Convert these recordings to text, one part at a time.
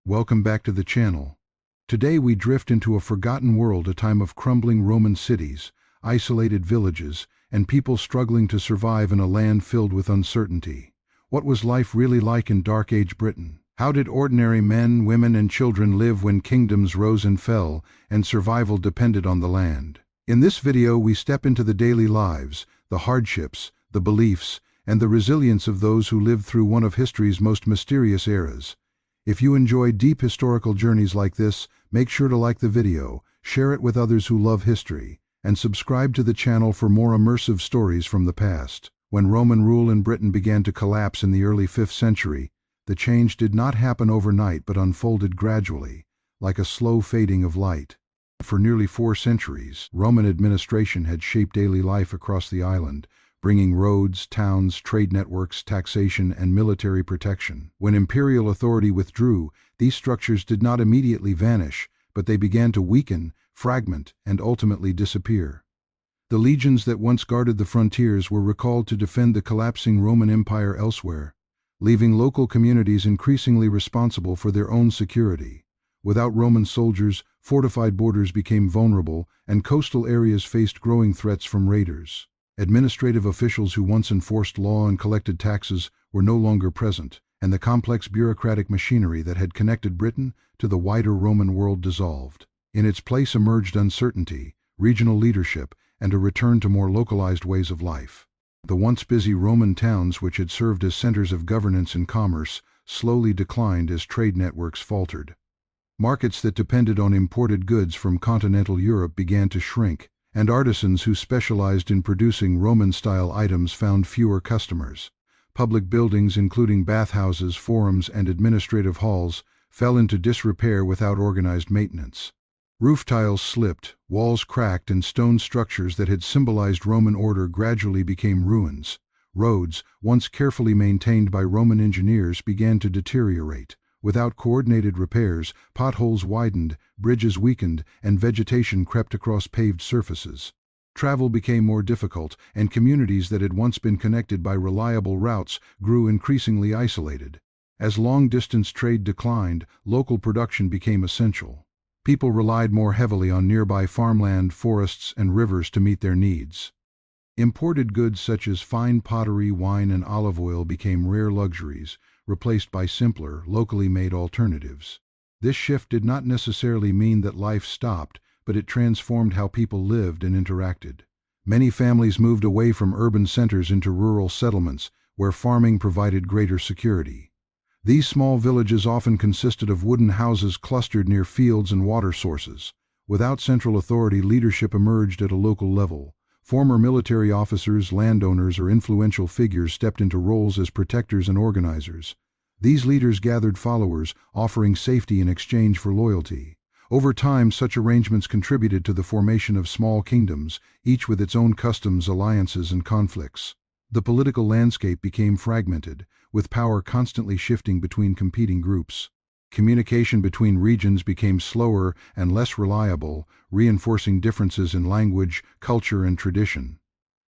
Welcome back to the channel. Today we drift into a forgotten world, a time of crumbling Roman cities, isolated villages, and people struggling to survive in a land filled with uncertainty. What was life really like in Dark Age Britain? How did ordinary men, women, and children live when kingdoms rose and fell, and survival depended on the land? In this video we step into the daily lives, the hardships, the beliefs, and the resilience of those who lived through one of history's most mysterious eras. If you enjoy deep historical journeys like this, make sure to like the video, share it with others who love history, and subscribe to the channel for more immersive stories from the past. When Roman rule in Britain began to collapse in the early 5th century, the change did not happen overnight but unfolded gradually, like a slow fading of light. For nearly 4 centuries, Roman administration had shaped daily life across the island, bringing roads, towns, trade networks, taxation, and military protection. When imperial authority withdrew, these structures did not immediately vanish, but they began to weaken, fragment, and ultimately disappear. The legions that once guarded the frontiers were recalled to defend the collapsing Roman Empire elsewhere, leaving local communities increasingly responsible for their own security. Without Roman soldiers, fortified borders became vulnerable, and coastal areas faced growing threats from raiders. Administrative officials who once enforced law and collected taxes were no longer present, and the complex bureaucratic machinery that had connected Britain to the wider Roman world dissolved. In its place emerged uncertainty, regional leadership, and a return to more localized ways of life. The once busy Roman towns, which had served as centers of governance and commerce, slowly declined as trade networks faltered. Markets that depended on imported goods from continental Europe began to shrink, and artisans who specialized in producing Roman-style items found fewer customers. Public buildings, including bathhouses, forums, and administrative halls, fell into disrepair without organized maintenance. Roof tiles slipped, walls cracked, and stone structures that had symbolized Roman order gradually became ruins. Roads, once carefully maintained by Roman engineers, began to deteriorate. Without coordinated repairs, potholes widened, bridges weakened, and vegetation crept across paved surfaces. Travel became more difficult, and communities that had once been connected by reliable routes grew increasingly isolated. As long-distance trade declined, local production became essential. People relied more heavily on nearby farmland, forests, and rivers to meet their needs. Imported goods such as fine pottery, wine, and olive oil became rare luxuries, replaced by simpler, locally made alternatives. This shift did not necessarily mean that life stopped, but it transformed how people lived and interacted. Many families moved away from urban centers into rural settlements, where farming provided greater security. These small villages often consisted of wooden houses clustered near fields and water sources. Without central authority, leadership emerged at a local level. Former military officers, landowners, or influential figures stepped into roles as protectors and organizers. These leaders gathered followers, offering safety in exchange for loyalty. Over time, such arrangements contributed to the formation of small kingdoms, each with its own customs, alliances, and conflicts. The political landscape became fragmented, with power constantly shifting between competing groups. Communication between regions became slower and less reliable, reinforcing differences in language, culture, and tradition.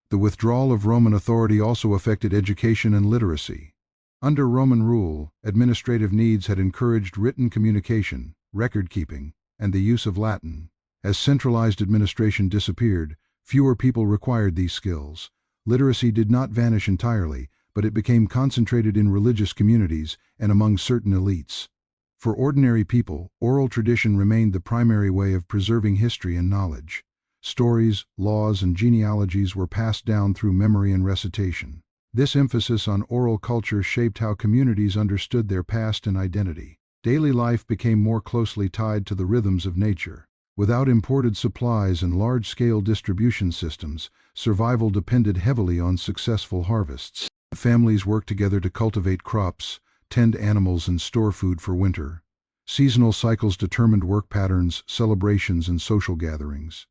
The withdrawal of Roman authority also affected education and literacy. Under Roman rule, administrative needs had encouraged written communication, record-keeping, and the use of Latin. As centralized administration disappeared, fewer people required these skills. Literacy did not vanish entirely, but it became concentrated in religious communities and among certain elites. For ordinary people, oral tradition remained the primary way of preserving history and knowledge. Stories, laws, and genealogies were passed down through memory and recitation. This emphasis on oral culture shaped how communities understood their past and identity. Daily life became more closely tied to the rhythms of nature. Without imported supplies and large-scale distribution systems, survival depended heavily on successful harvests. Families worked together to cultivate crops, tend animals, and store food for winter. Seasonal cycles determined work patterns, celebrations, and social gatherings.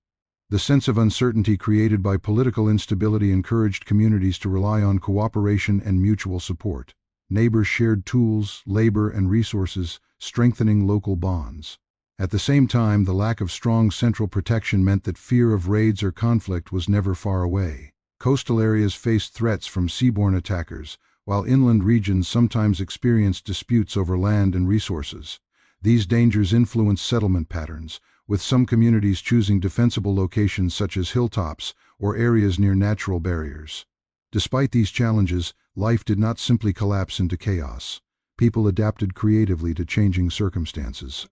The sense of uncertainty created by political instability encouraged communities to rely on cooperation and mutual support. Neighbors shared tools, labor, and resources, strengthening local bonds. At the same time, the lack of strong central protection meant that fear of raids or conflict was never far away. Coastal areas faced threats from seaborne attackers, while inland regions sometimes experienced disputes over land and resources. These dangers influenced settlement patterns, with some communities choosing defensible locations such as hilltops or areas near natural barriers. Despite these challenges, life did not simply collapse into chaos. People adapted creatively to changing circumstances.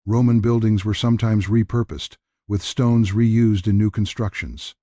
Roman buildings were sometimes repurposed, with stones reused in new constructions.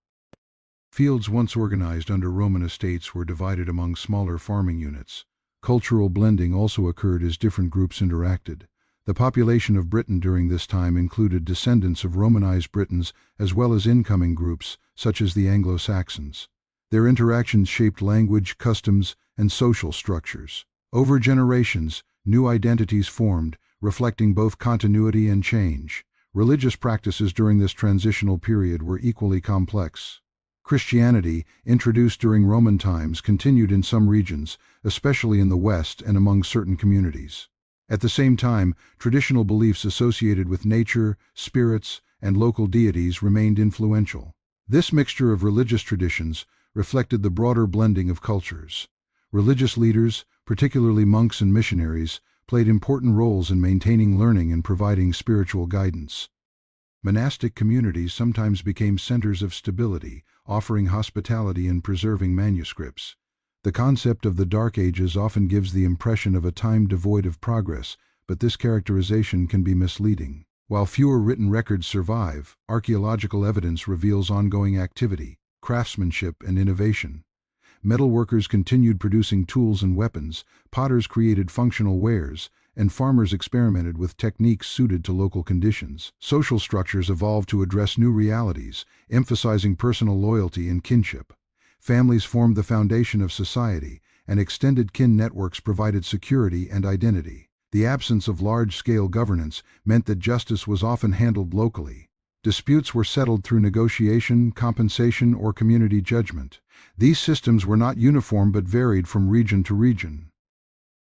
Fields once organized under Roman estates were divided among smaller farming units. Cultural blending also occurred as different groups interacted. The population of Britain during this time included descendants of Romanized Britons as well as incoming groups, such as the Anglo-Saxons. Their interactions shaped language, customs, and social structures. Over generations, new identities formed, reflecting both continuity and change. Religious practices during this transitional period were equally complex. Christianity, introduced during Roman times, continued in some regions, especially in the West and among certain communities. At the same time, traditional beliefs associated with nature, spirits, and local deities remained influential. This mixture of religious traditions reflected the broader blending of cultures. Religious leaders, particularly monks and missionaries, played important roles in maintaining learning and providing spiritual guidance. Monastic communities sometimes became centers of stability, offering hospitality and preserving manuscripts. The concept of the Dark Ages often gives the impression of a time devoid of progress, but this characterization can be misleading. While fewer written records survive, archaeological evidence reveals ongoing activity, craftsmanship, and innovation. Metalworkers continued producing tools and weapons, potters created functional wares, and farmers experimented with techniques suited to local conditions. Social structures evolved to address new realities, emphasizing personal loyalty and kinship. Families formed the foundation of society, and extended kin networks provided security and identity. The absence of large-scale governance meant that justice was often handled locally. Disputes were settled through negotiation, compensation, or community judgment. These systems were not uniform but varied from region to region.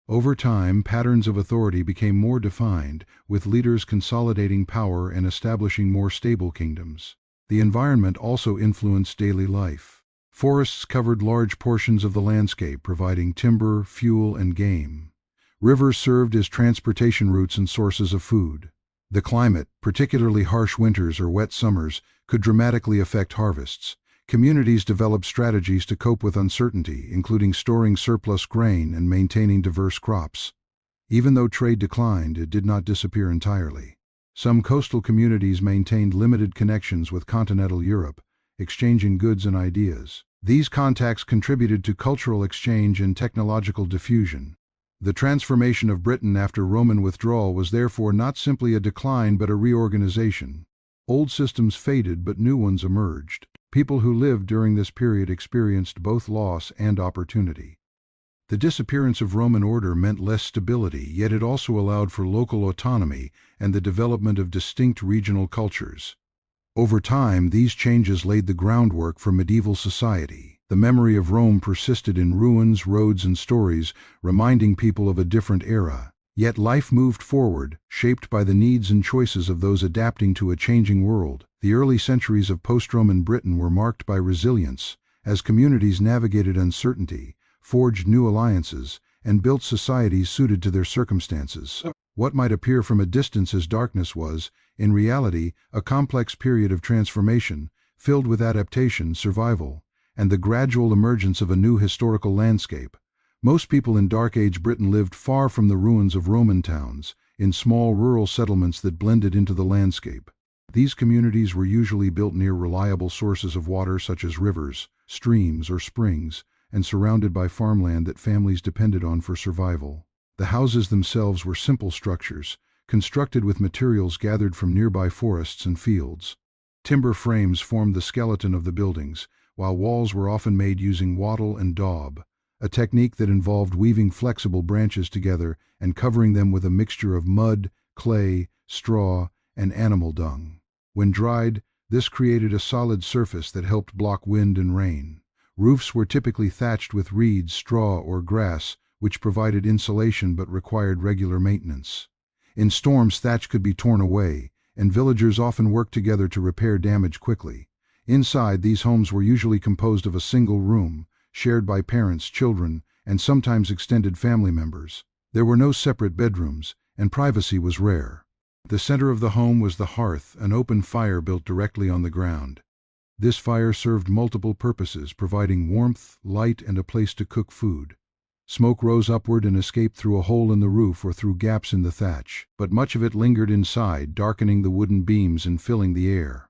Over time, patterns of authority became more defined, with leaders consolidating power and establishing more stable kingdoms. The environment also influenced daily life. Forests covered large portions of the landscape, providing timber, fuel, and game. Rivers served as transportation routes and sources of food. The climate, particularly harsh winters or wet summers, could dramatically affect harvests. Communities developed strategies to cope with uncertainty, including storing surplus grain and maintaining diverse crops. Even though trade declined, it did not disappear entirely. Some coastal communities maintained limited connections with continental Europe, exchanging goods and ideas. These contacts contributed to cultural exchange and technological diffusion. The transformation of Britain after Roman withdrawal was therefore not simply a decline but a reorganization. Old systems faded but new ones emerged. People who lived during this period experienced both loss and opportunity. The disappearance of Roman order meant less stability, yet it also allowed for local autonomy and the development of distinct regional cultures. Over time, these changes laid the groundwork for medieval society. The memory of Rome persisted in ruins, roads, and stories, reminding people of a different era. Yet life moved forward, shaped by the needs and choices of those adapting to a changing world. The early centuries of post-Roman Britain were marked by resilience, as communities navigated uncertainty, forged new alliances, and built societies suited to their circumstances. What might appear from a distance as darkness was, in reality, a complex period of transformation, filled with adaptation, survival, and the gradual emergence of a new historical landscape. Most people in Dark Age Britain lived far from the ruins of Roman towns, in small rural settlements that blended into the landscape. These communities were usually built near reliable sources of water such as rivers, streams, or springs, and surrounded by farmland that families depended on for survival. The houses themselves were simple structures, constructed with materials gathered from nearby forests and fields. Timber frames formed the skeleton of the buildings, while walls were often made using wattle and daub, a technique that involved weaving flexible branches together and covering them with a mixture of mud, clay, straw, and animal dung. When dried, this created a solid surface that helped block wind and rain. Roofs were typically thatched with reeds, straw, or grass, which provided insulation but required regular maintenance. In storms, thatch could be torn away, and villagers often worked together to repair damage quickly. Inside, these homes were usually composed of a single room, shared by parents, children, and sometimes extended family members. There were no separate bedrooms, and privacy was rare. The center of the home was the hearth, an open fire built directly on the ground. This fire served multiple purposes, providing warmth, light, and a place to cook food. Smoke rose upward and escaped through a hole in the roof or through gaps in the thatch, but much of it lingered inside, darkening the wooden beams and filling the air.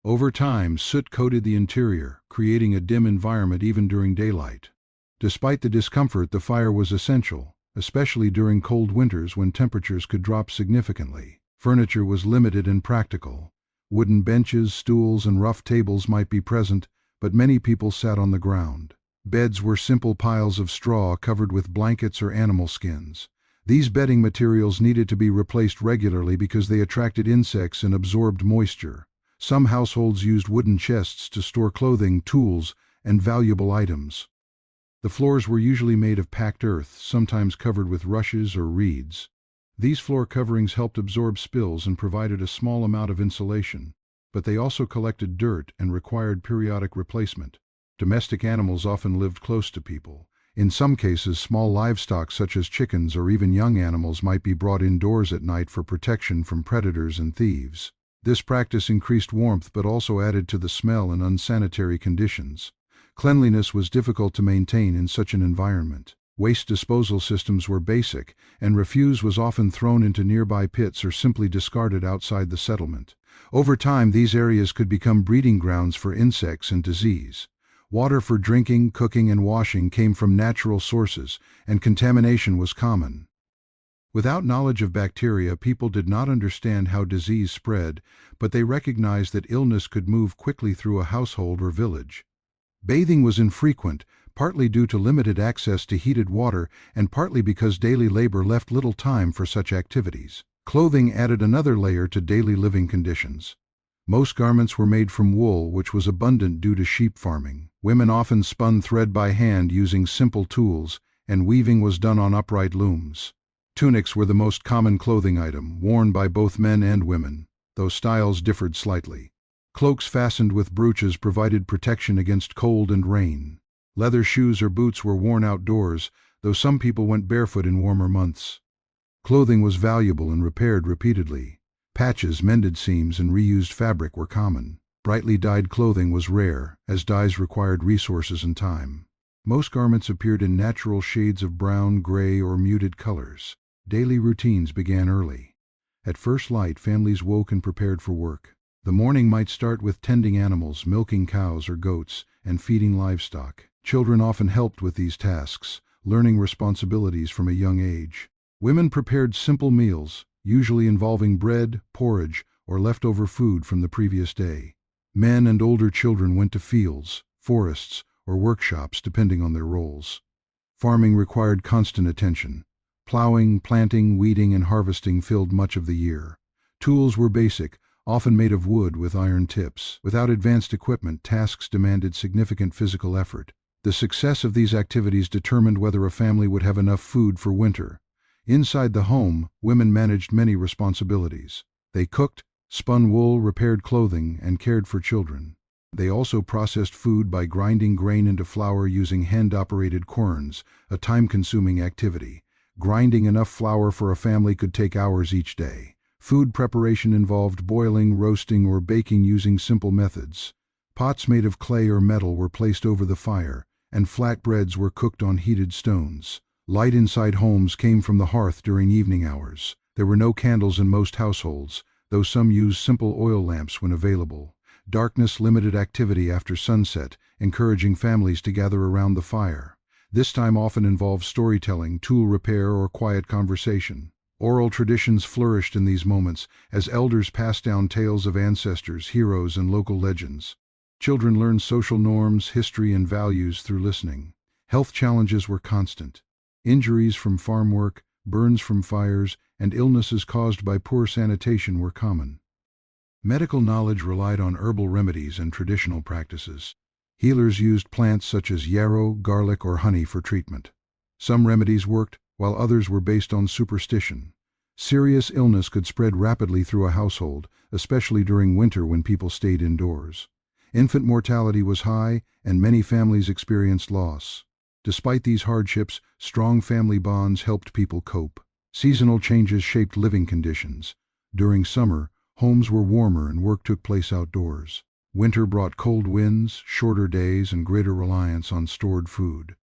Over time, soot coated the interior, creating a dim environment even during daylight. Despite the discomfort, the fire was essential, especially during cold winters when temperatures could drop significantly. Furniture was limited and practical. Wooden benches, stools, and rough tables might be present, but many people sat on the ground. Beds were simple piles of straw covered with blankets or animal skins. These bedding materials needed to be replaced regularly because they attracted insects and absorbed moisture. Some households used wooden chests to store clothing, tools, and valuable items. The floors were usually made of packed earth, sometimes covered with rushes or reeds. These floor coverings helped absorb spills and provided a small amount of insulation, but they also collected dirt and required periodic replacement. Domestic animals often lived close to people. In some cases, small livestock such as chickens or even young animals might be brought indoors at night for protection from predators and thieves. This practice increased warmth but also added to the smell and unsanitary conditions. Cleanliness was difficult to maintain in such an environment. Waste disposal systems were basic, and refuse was often thrown into nearby pits or simply discarded outside the settlement. Over time, these areas could become breeding grounds for insects and disease. Water for drinking, cooking, and washing came from natural sources, and contamination was common. Without knowledge of bacteria, people did not understand how disease spread, but they recognized that illness could move quickly through a household or village. Bathing was infrequent, partly due to limited access to heated water and partly because daily labor left little time for such activities. Clothing added another layer to daily living conditions. Most garments were made from wool, which was abundant due to sheep farming. Women often spun thread by hand using simple tools, and weaving was done on upright looms. Tunics were the most common clothing item, worn by both men and women, though styles differed slightly. Cloaks fastened with brooches provided protection against cold and rain. Leather shoes or boots were worn outdoors, though some people went barefoot in warmer months. Clothing was valuable and repaired repeatedly. Patches, mended seams, and reused fabric were common. Brightly dyed clothing was rare, as dyes required resources and time. Most garments appeared in natural shades of brown, gray, or muted colors. Daily routines began early. At first light, families woke and prepared for work. The morning might start with tending animals, milking cows or goats, and feeding livestock. Children often helped with these tasks, learning responsibilities from a young age. Women prepared simple meals, usually involving bread, porridge, or leftover food from the previous day. Men and older children went to fields, forests, or workshops depending on their roles. Farming required constant attention. Plowing, planting, weeding, and harvesting filled much of the year. Tools were basic, often made of wood with iron tips. Without advanced equipment, tasks demanded significant physical effort. The success of these activities determined whether a family would have enough food for winter. Inside the home, women managed many responsibilities. They cooked, spun wool, repaired clothing, and cared for children. They also processed food by grinding grain into flour using hand-operated querns, a time-consuming activity. Grinding enough flour for a family could take hours each day. Food preparation involved boiling, roasting, or baking using simple methods. Pots made of clay or metal were placed over the fire, and flatbreads were cooked on heated stones. Light inside homes came from the hearth during evening hours. There were no candles in most households, though some used simple oil lamps when available. Darkness limited activity after sunset, encouraging families to gather around the fire. This time often involved storytelling, tool repair, or quiet conversation. Oral traditions flourished in these moments as elders passed down tales of ancestors, heroes, and local legends. Children learned social norms, history, and values through listening. Health challenges were constant. Injuries from farm work, burns from fires, and illnesses caused by poor sanitation were common. Medical knowledge relied on herbal remedies and traditional practices. Healers used plants such as yarrow, garlic, or honey for treatment. Some remedies worked, while others were based on superstition. Serious illness could spread rapidly through a household, especially during winter when people stayed indoors. Infant mortality was high, and many families experienced loss. Despite these hardships, strong family bonds helped people cope. Seasonal changes shaped living conditions. During summer, homes were warmer and work took place outdoors. Winter brought cold winds, shorter days, and greater reliance on stored food.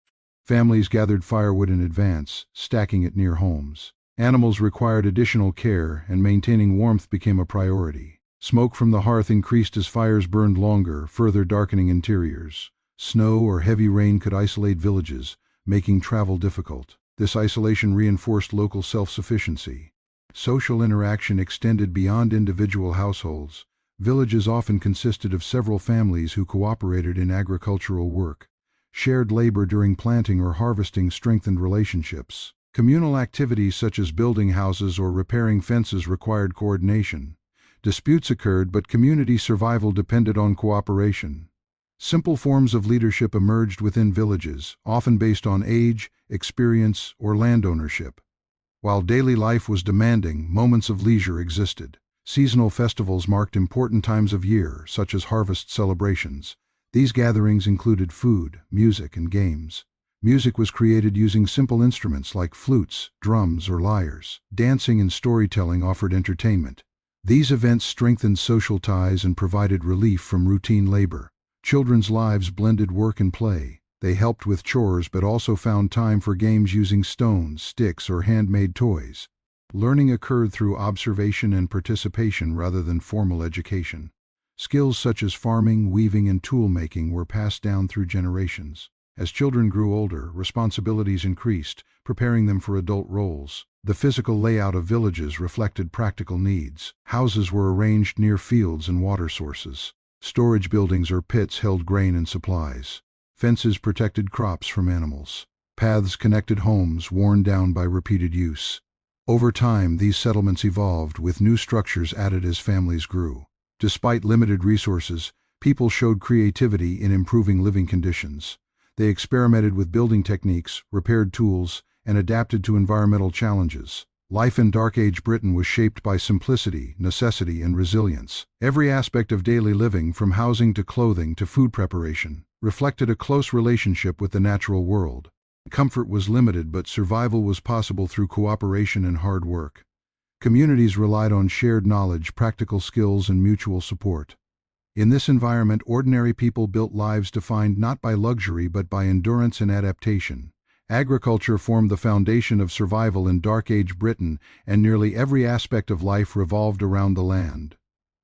Families gathered firewood in advance, stacking it near homes. Animals required additional care, and maintaining warmth became a priority. Smoke from the hearth increased as fires burned longer, further darkening interiors. Snow or heavy rain could isolate villages, making travel difficult. This isolation reinforced local self-sufficiency. Social interaction extended beyond individual households. Villages often consisted of several families who cooperated in agricultural work. Shared labor during planting or harvesting strengthened relationships. Communal activities such as building houses or repairing fences required coordination. Disputes occurred, but community survival depended on cooperation. Simple forms of leadership emerged within villages, often based on age, experience, or land ownership. While daily life was demanding, moments of leisure existed. Seasonal festivals marked important times of year, such as harvest celebrations. These gatherings included food, music, and games. Music was created using simple instruments like flutes, drums, or lyres. Dancing and storytelling offered entertainment. These events strengthened social ties and provided relief from routine labor. Children's lives blended work and play. They helped with chores but also found time for games using stones, sticks, or handmade toys. Learning occurred through observation and participation rather than formal education. Skills such as farming, weaving, and tool-making were passed down through generations. As children grew older, responsibilities increased, preparing them for adult roles. The physical layout of villages reflected practical needs. Houses were arranged near fields and water sources. Storage buildings or pits held grain and supplies. Fences protected crops from animals. Paths connected homes worn down by repeated use. Over time, these settlements evolved, with new structures added as families grew. Despite limited resources, people showed creativity in improving living conditions. They experimented with building techniques, repaired tools, and adapted to environmental challenges. Life in Dark Age Britain was shaped by simplicity, necessity, and resilience. Every aspect of daily living, from housing to clothing to food preparation, reflected a close relationship with the natural world. Comfort was limited, but survival was possible through cooperation and hard work. Communities relied on shared knowledge, practical skills, and mutual support. In this environment, ordinary people built lives defined not by luxury but by endurance and adaptation. Agriculture formed the foundation of survival in Dark Age Britain, and nearly every aspect of life revolved around the land.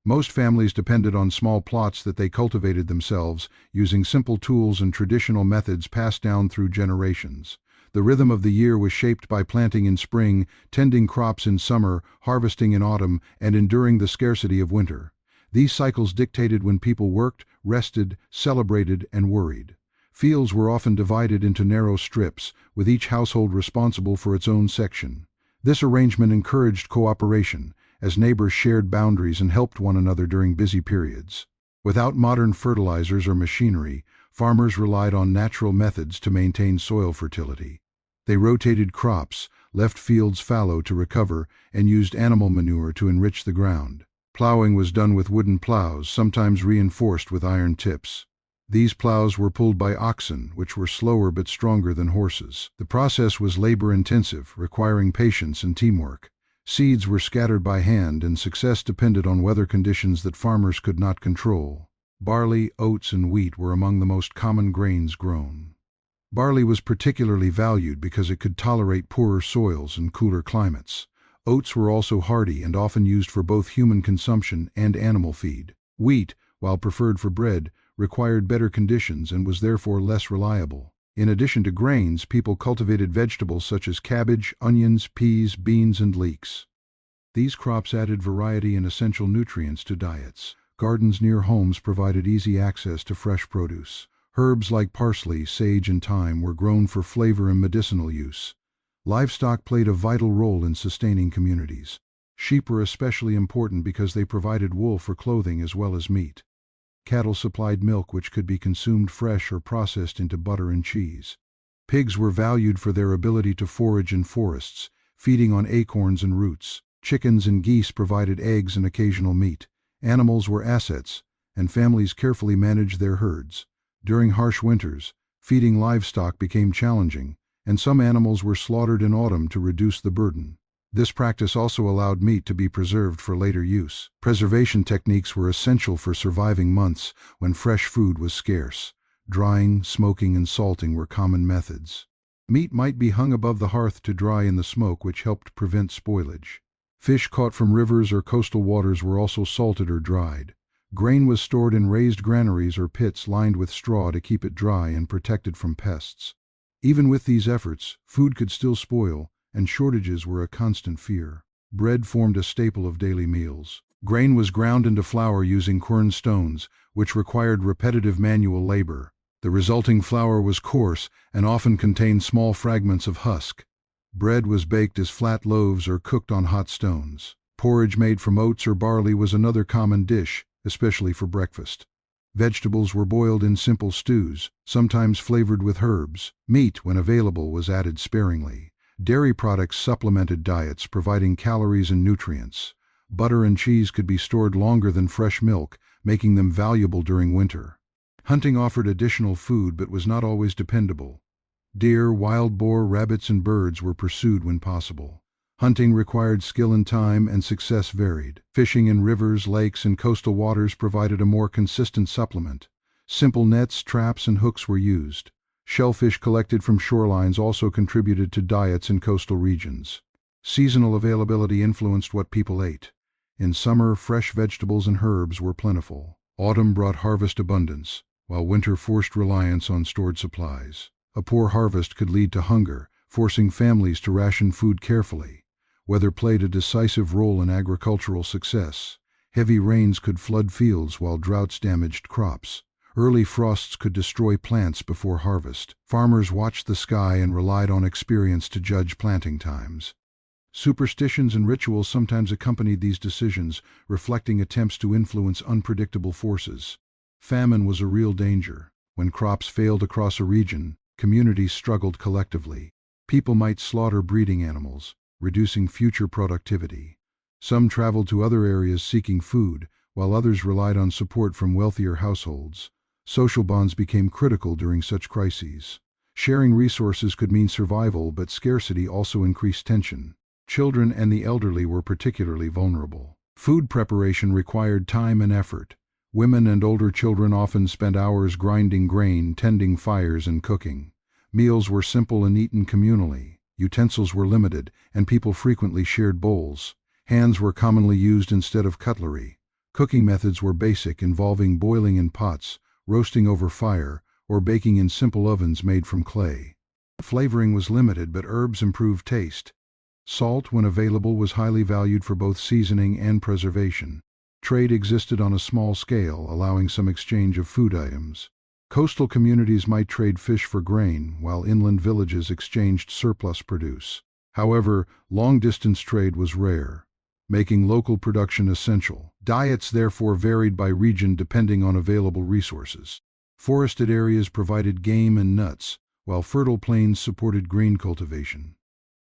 Most families depended on small plots that they cultivated themselves, using simple tools and traditional methods passed down through generations. The rhythm of the year was shaped by planting in spring, tending crops in summer, harvesting in autumn, and enduring the scarcity of winter. These cycles dictated when people worked, rested, celebrated, and worried. Fields were often divided into narrow strips, with each household responsible for its own section. This arrangement encouraged cooperation, as neighbors shared boundaries and helped one another during busy periods. Without modern fertilizers or machinery, farmers relied on natural methods to maintain soil fertility. They rotated crops, left fields fallow to recover, and used animal manure to enrich the ground. Plowing was done with wooden plows, sometimes reinforced with iron tips. These plows were pulled by oxen, which were slower but stronger than horses. The process was labor-intensive, requiring patience and teamwork. Seeds were scattered by hand, and success depended on weather conditions that farmers could not control. Barley, oats, and wheat were among the most common grains grown. Barley was particularly valued because it could tolerate poorer soils and cooler climates. Oats were also hardy and often used for both human consumption and animal feed. Wheat, while preferred for bread, required better conditions and was therefore less reliable. In addition to grains, people cultivated vegetables such as cabbage, onions, peas, beans, and leeks. These crops added variety and essential nutrients to diets. Gardens near homes provided easy access to fresh produce. Herbs like parsley, sage, and thyme were grown for flavor and medicinal use. Livestock played a vital role in sustaining communities. Sheep were especially important because they provided wool for clothing as well as meat. Cattle supplied milk, which could be consumed fresh or processed into butter and cheese. Pigs were valued for their ability to forage in forests, feeding on acorns and roots. Chickens and geese provided eggs and occasional meat. Animals were assets, and families carefully managed their herds. During harsh winters, feeding livestock became challenging, and some animals were slaughtered in autumn to reduce the burden. This practice also allowed meat to be preserved for later use. Preservation techniques were essential for surviving months when fresh food was scarce. Drying, smoking, and salting were common methods. Meat might be hung above the hearth to dry in the smoke, which helped prevent spoilage. Fish caught from rivers or coastal waters were also salted or dried. Grain was stored in raised granaries or pits lined with straw to keep it dry and protected from pests. Even with these efforts, food could still spoil, and shortages were a constant fear. Bread formed a staple of daily meals. Grain was ground into flour using quern stones, which required repetitive manual labor. The resulting flour was coarse and often contained small fragments of husk. Bread was baked as flat loaves or cooked on hot stones. Porridge made from oats or barley was another common dish, especially for breakfast. Vegetables were boiled in simple stews, sometimes flavored with herbs. Meat, when available, was added sparingly. Dairy products supplemented diets, providing calories and nutrients. Butter and cheese could be stored longer than fresh milk, making them valuable during winter. Hunting offered additional food but was not always dependable. Deer, wild boar, rabbits, and birds were pursued when possible. Hunting required skill and time, and success varied. Fishing in rivers, lakes, and coastal waters provided a more consistent supplement. Simple nets, traps, and hooks were used. Shellfish collected from shorelines also contributed to diets in coastal regions. Seasonal availability influenced what people ate. In summer, fresh vegetables and herbs were plentiful. Autumn brought harvest abundance, while winter forced reliance on stored supplies. A poor harvest could lead to hunger, forcing families to ration food carefully. Weather played a decisive role in agricultural success. Heavy rains could flood fields while droughts damaged crops. Early frosts could destroy plants before harvest. Farmers watched the sky and relied on experience to judge planting times. Superstitions and rituals sometimes accompanied these decisions, reflecting attempts to influence unpredictable forces. Famine was a real danger. When crops failed across a region, communities struggled collectively. People might slaughter breeding animals, reducing future productivity. Some traveled to other areas seeking food, while others relied on support from wealthier households. Social bonds became critical during such crises. Sharing resources could mean survival, but scarcity also increased tension. Children and the elderly were particularly vulnerable. Food preparation required time and effort. Women and older children often spent hours grinding grain, tending fires, and cooking. Meals were simple and eaten communally. Utensils were limited, and people frequently shared bowls. Hands were commonly used instead of cutlery. Cooking methods were basic, involving boiling in pots, roasting over fire, or baking in simple ovens made from clay. Flavoring was limited, but herbs improved taste. Salt, when available, was highly valued for both seasoning and preservation. Trade existed on a small scale, allowing some exchange of food items. Coastal communities might trade fish for grain, while inland villages exchanged surplus produce. However, long-distance trade was rare, making local production essential. Diets therefore varied by region depending on available resources. Forested areas provided game and nuts, while fertile plains supported grain cultivation.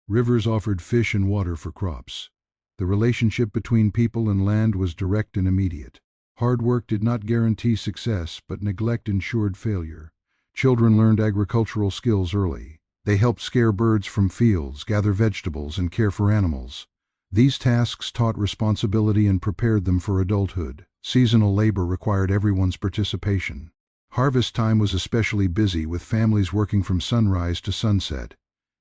Rivers offered fish and water for crops. The relationship between people and land was direct and immediate. Hard work did not guarantee success, but neglect ensured failure. Children learned agricultural skills early. They helped scare birds from fields, gather vegetables, and care for animals. These tasks taught responsibility and prepared them for adulthood. Seasonal labor required everyone's participation. Harvest time was especially busy, with families working from sunrise to sunset.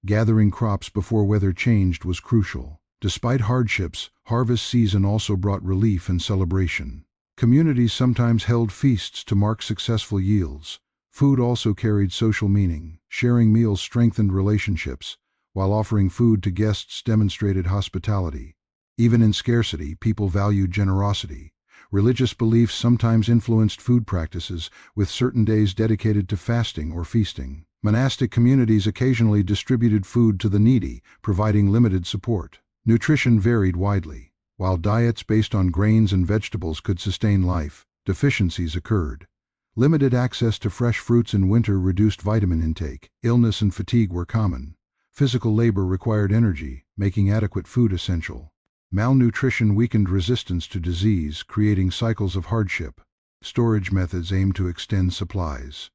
Gathering crops before weather changed was crucial. Despite hardships, harvest season also brought relief and celebration. Communities sometimes held feasts to mark successful yields. Food also carried social meaning. Sharing meals strengthened relationships, while offering food to guests demonstrated hospitality. Even in scarcity, people valued generosity. Religious beliefs sometimes influenced food practices, with certain days dedicated to fasting or feasting. Monastic communities occasionally distributed food to the needy, providing limited support. Nutrition varied widely. While diets based on grains and vegetables could sustain life, deficiencies occurred. Limited access to fresh fruits in winter reduced vitamin intake. Illness and fatigue were common. Physical labor required energy, making adequate food essential. Malnutrition weakened resistance to disease, creating cycles of hardship. Storage methods aimed to extend supplies.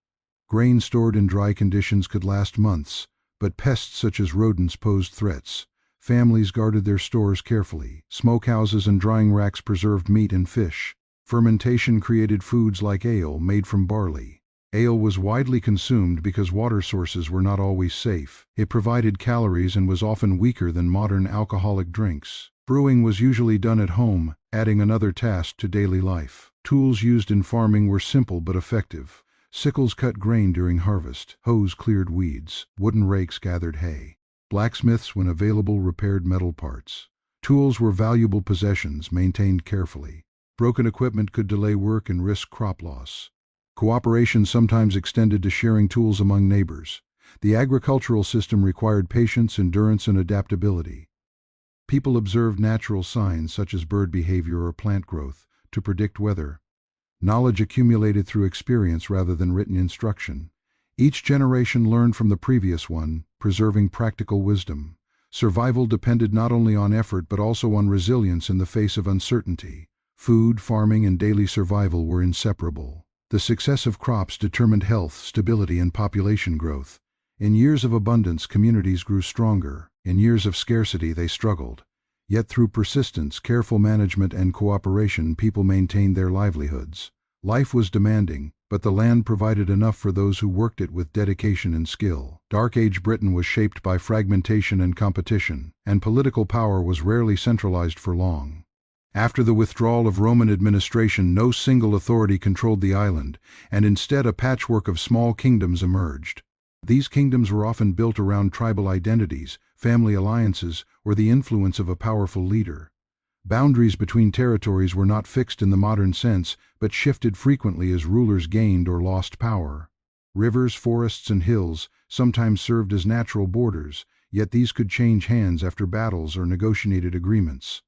Grain stored in dry conditions could last months, but pests such as rodents posed threats. Families guarded their stores carefully. Smokehouses and drying racks preserved meat and fish. Fermentation created foods like ale made from barley. Ale was widely consumed because water sources were not always safe. It provided calories and was often weaker than modern alcoholic drinks. Brewing was usually done at home, adding another task to daily life. Tools used in farming were simple but effective. Sickles cut grain during harvest. Hoes cleared weeds. Wooden rakes gathered hay. Blacksmiths, when available, repaired metal parts. Tools were valuable possessions, maintained carefully. Broken equipment could delay work and risk crop loss. Cooperation sometimes extended to sharing tools among neighbors. The agricultural system required patience, endurance, and adaptability. People observed natural signs such as bird behavior or plant growth to predict weather. Knowledge accumulated through experience rather than written instruction. Each generation learned from the previous one, preserving practical wisdom. Survival depended not only on effort but also on resilience in the face of uncertainty. Food, farming, and daily survival were inseparable. The success of crops determined health, stability, and population growth. In years of abundance, communities grew stronger. In years of scarcity, they struggled. Yet through persistence, careful management, and cooperation, people maintained their livelihoods. Life was demanding, but the land provided enough for those who worked it with dedication and skill. Dark Age Britain was shaped by fragmentation and competition, and political power was rarely centralized for long. After the withdrawal of Roman administration, no single authority controlled the island, and instead a patchwork of small kingdoms emerged. These kingdoms were often built around tribal identities, family alliances, or the influence of a powerful leader. Boundaries between territories were not fixed in the modern sense, but shifted frequently as rulers gained or lost power. Rivers, forests, and hills sometimes served as natural borders, yet these could change hands after battles or negotiated agreements.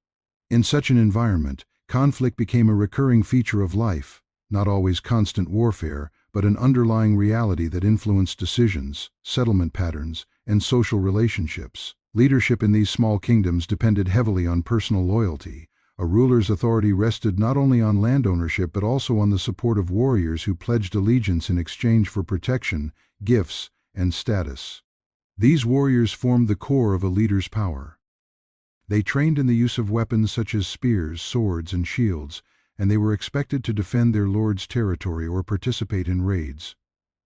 In such an environment, conflict became a recurring feature of life, not always constant warfare, but an underlying reality that influenced decisions, settlement patterns, and social relationships. Leadership in these small kingdoms depended heavily on personal loyalty. A ruler's authority rested not only on land ownership but also on the support of warriors who pledged allegiance in exchange for protection, gifts, and status. These warriors formed the core of a leader's power. They trained in the use of weapons such as spears, swords, and shields, and they were expected to defend their lord's territory or participate in raids.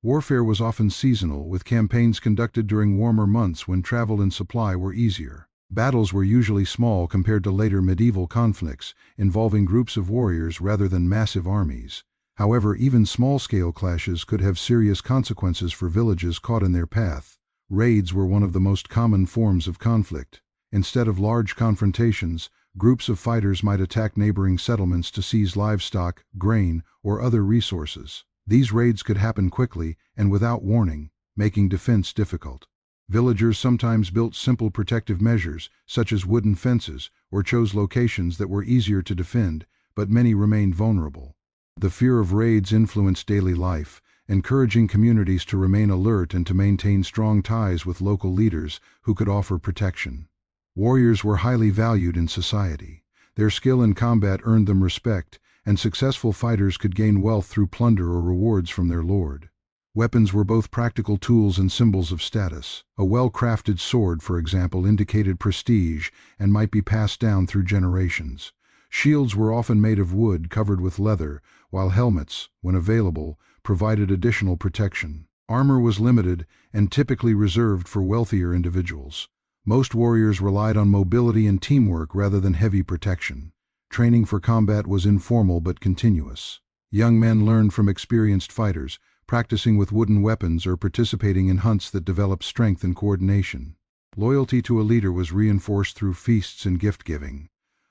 Warfare was often seasonal, with campaigns conducted during warmer months when travel and supply were easier. Battles were usually small compared to later medieval conflicts, involving groups of warriors rather than massive armies. However, even small-scale clashes could have serious consequences for villages caught in their path. Raids were one of the most common forms of conflict. Instead of large confrontations, groups of fighters might attack neighboring settlements to seize livestock, grain, or other resources. These raids could happen quickly and without warning, making defense difficult. Villagers sometimes built simple protective measures, such as wooden fences, or chose locations that were easier to defend, but many remained vulnerable. The fear of raids influenced daily life, encouraging communities to remain alert and to maintain strong ties with local leaders who could offer protection. Warriors were highly valued in society. Their skill in combat earned them respect, and successful fighters could gain wealth through plunder or rewards from their lord. Weapons were both practical tools and symbols of status. A well-crafted sword, for example, indicated prestige and might be passed down through generations. Shields were often made of wood covered with leather, while helmets, when available, provided additional protection. Armor was limited and typically reserved for wealthier individuals. Most warriors relied on mobility and teamwork rather than heavy protection. Training for combat was informal but continuous. Young men learned from experienced fighters, practicing with wooden weapons or participating in hunts that developed strength and coordination. Loyalty to a leader was reinforced through feasts and gift-giving.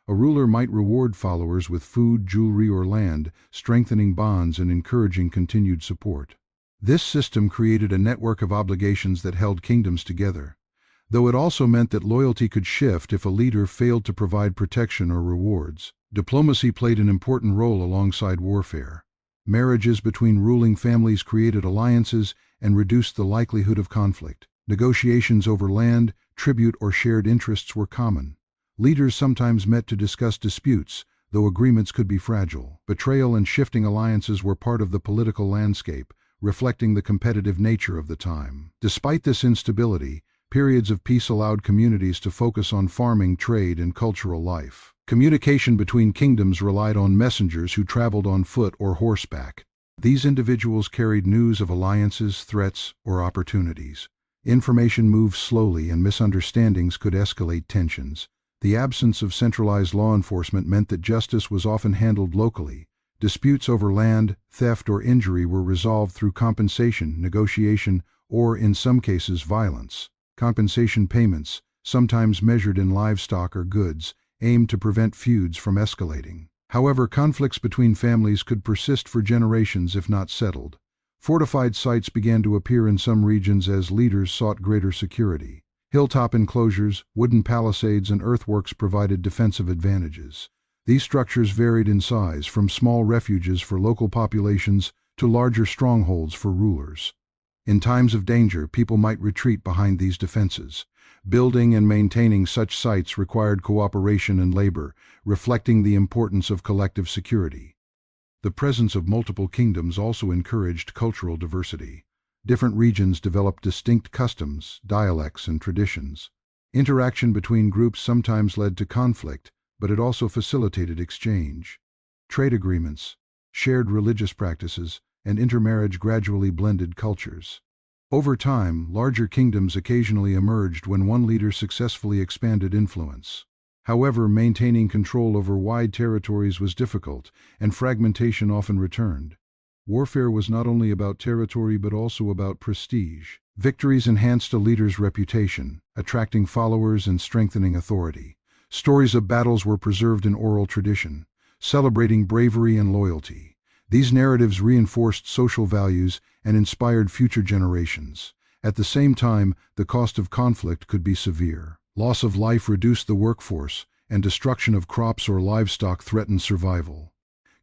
A ruler might reward followers with food, jewelry, or land, strengthening bonds and encouraging continued support. This system created a network of obligations that held kingdoms together, though it also meant that loyalty could shift if a leader failed to provide protection or rewards. Diplomacy played an important role alongside warfare. Marriages between ruling families created alliances and reduced the likelihood of conflict. Negotiations over land, tribute, or shared interests were common. Leaders sometimes met to discuss disputes, though agreements could be fragile. Betrayal and shifting alliances were part of the political landscape, reflecting the competitive nature of the time. Despite this instability, Periods of peace allowed communities to focus on farming, trade, and cultural life. Communication between kingdoms relied on messengers who traveled on foot or horseback. These individuals carried news of alliances, threats, or opportunities. Information moved slowly and misunderstandings could escalate tensions. The absence of centralized law enforcement meant that justice was often handled locally. Disputes over land, theft, or injury were resolved through compensation, negotiation, or, in some cases, violence. Compensation payments, sometimes measured in livestock or goods, aimed to prevent feuds from escalating. However, conflicts between families could persist for generations if not settled. Fortified sites began to appear in some regions as leaders sought greater security. Hilltop enclosures, wooden palisades, and earthworks provided defensive advantages. These structures varied in size, from small refuges for local populations to larger strongholds for rulers. In times of danger, people might retreat behind these defenses. Building and maintaining such sites required cooperation and labor, reflecting the importance of collective security. The presence of multiple kingdoms also encouraged cultural diversity. Different regions developed distinct customs, dialects, and traditions. Interaction between groups sometimes led to conflict, but it also facilitated exchange. Trade agreements, shared religious practices, and intermarriage gradually blended cultures. Over time, larger kingdoms occasionally emerged when one leader successfully expanded influence. However, maintaining control over wide territories was difficult, and fragmentation often returned. Warfare was not only about territory but also about prestige. Victories enhanced a leader's reputation, attracting followers and strengthening authority. Stories of battles were preserved in oral tradition, celebrating bravery and loyalty. These narratives reinforced social values and inspired future generations. At the same time, the cost of conflict could be severe. Loss of life reduced the workforce, and destruction of crops or livestock threatened survival.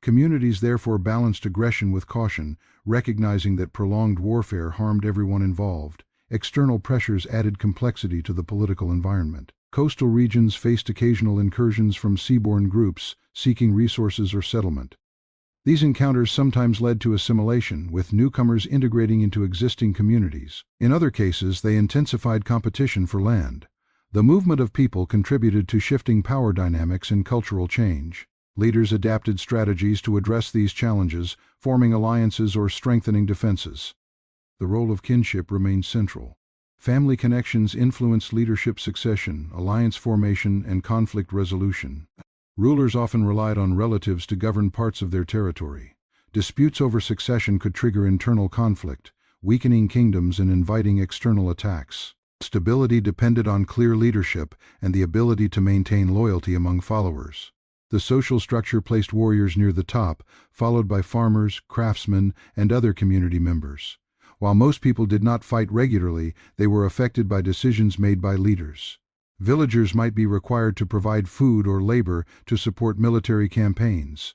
Communities therefore balanced aggression with caution, recognizing that prolonged warfare harmed everyone involved. External pressures added complexity to the political environment. Coastal regions faced occasional incursions from seaborne groups seeking resources or settlement. These encounters sometimes led to assimilation, with newcomers integrating into existing communities. In other cases, they intensified competition for land. The movement of people contributed to shifting power dynamics and cultural change. Leaders adapted strategies to address these challenges, forming alliances or strengthening defenses. The role of kinship remained central. Family connections influenced leadership succession, alliance formation, and conflict resolution. Rulers often relied on relatives to govern parts of their territory. Disputes over succession could trigger internal conflict, weakening kingdoms and inviting external attacks. Stability depended on clear leadership and the ability to maintain loyalty among followers. The social structure placed warriors near the top, followed by farmers, craftsmen, and other community members. While most people did not fight regularly, they were affected by decisions made by leaders. Villagers might be required to provide food or labor to support military campaigns.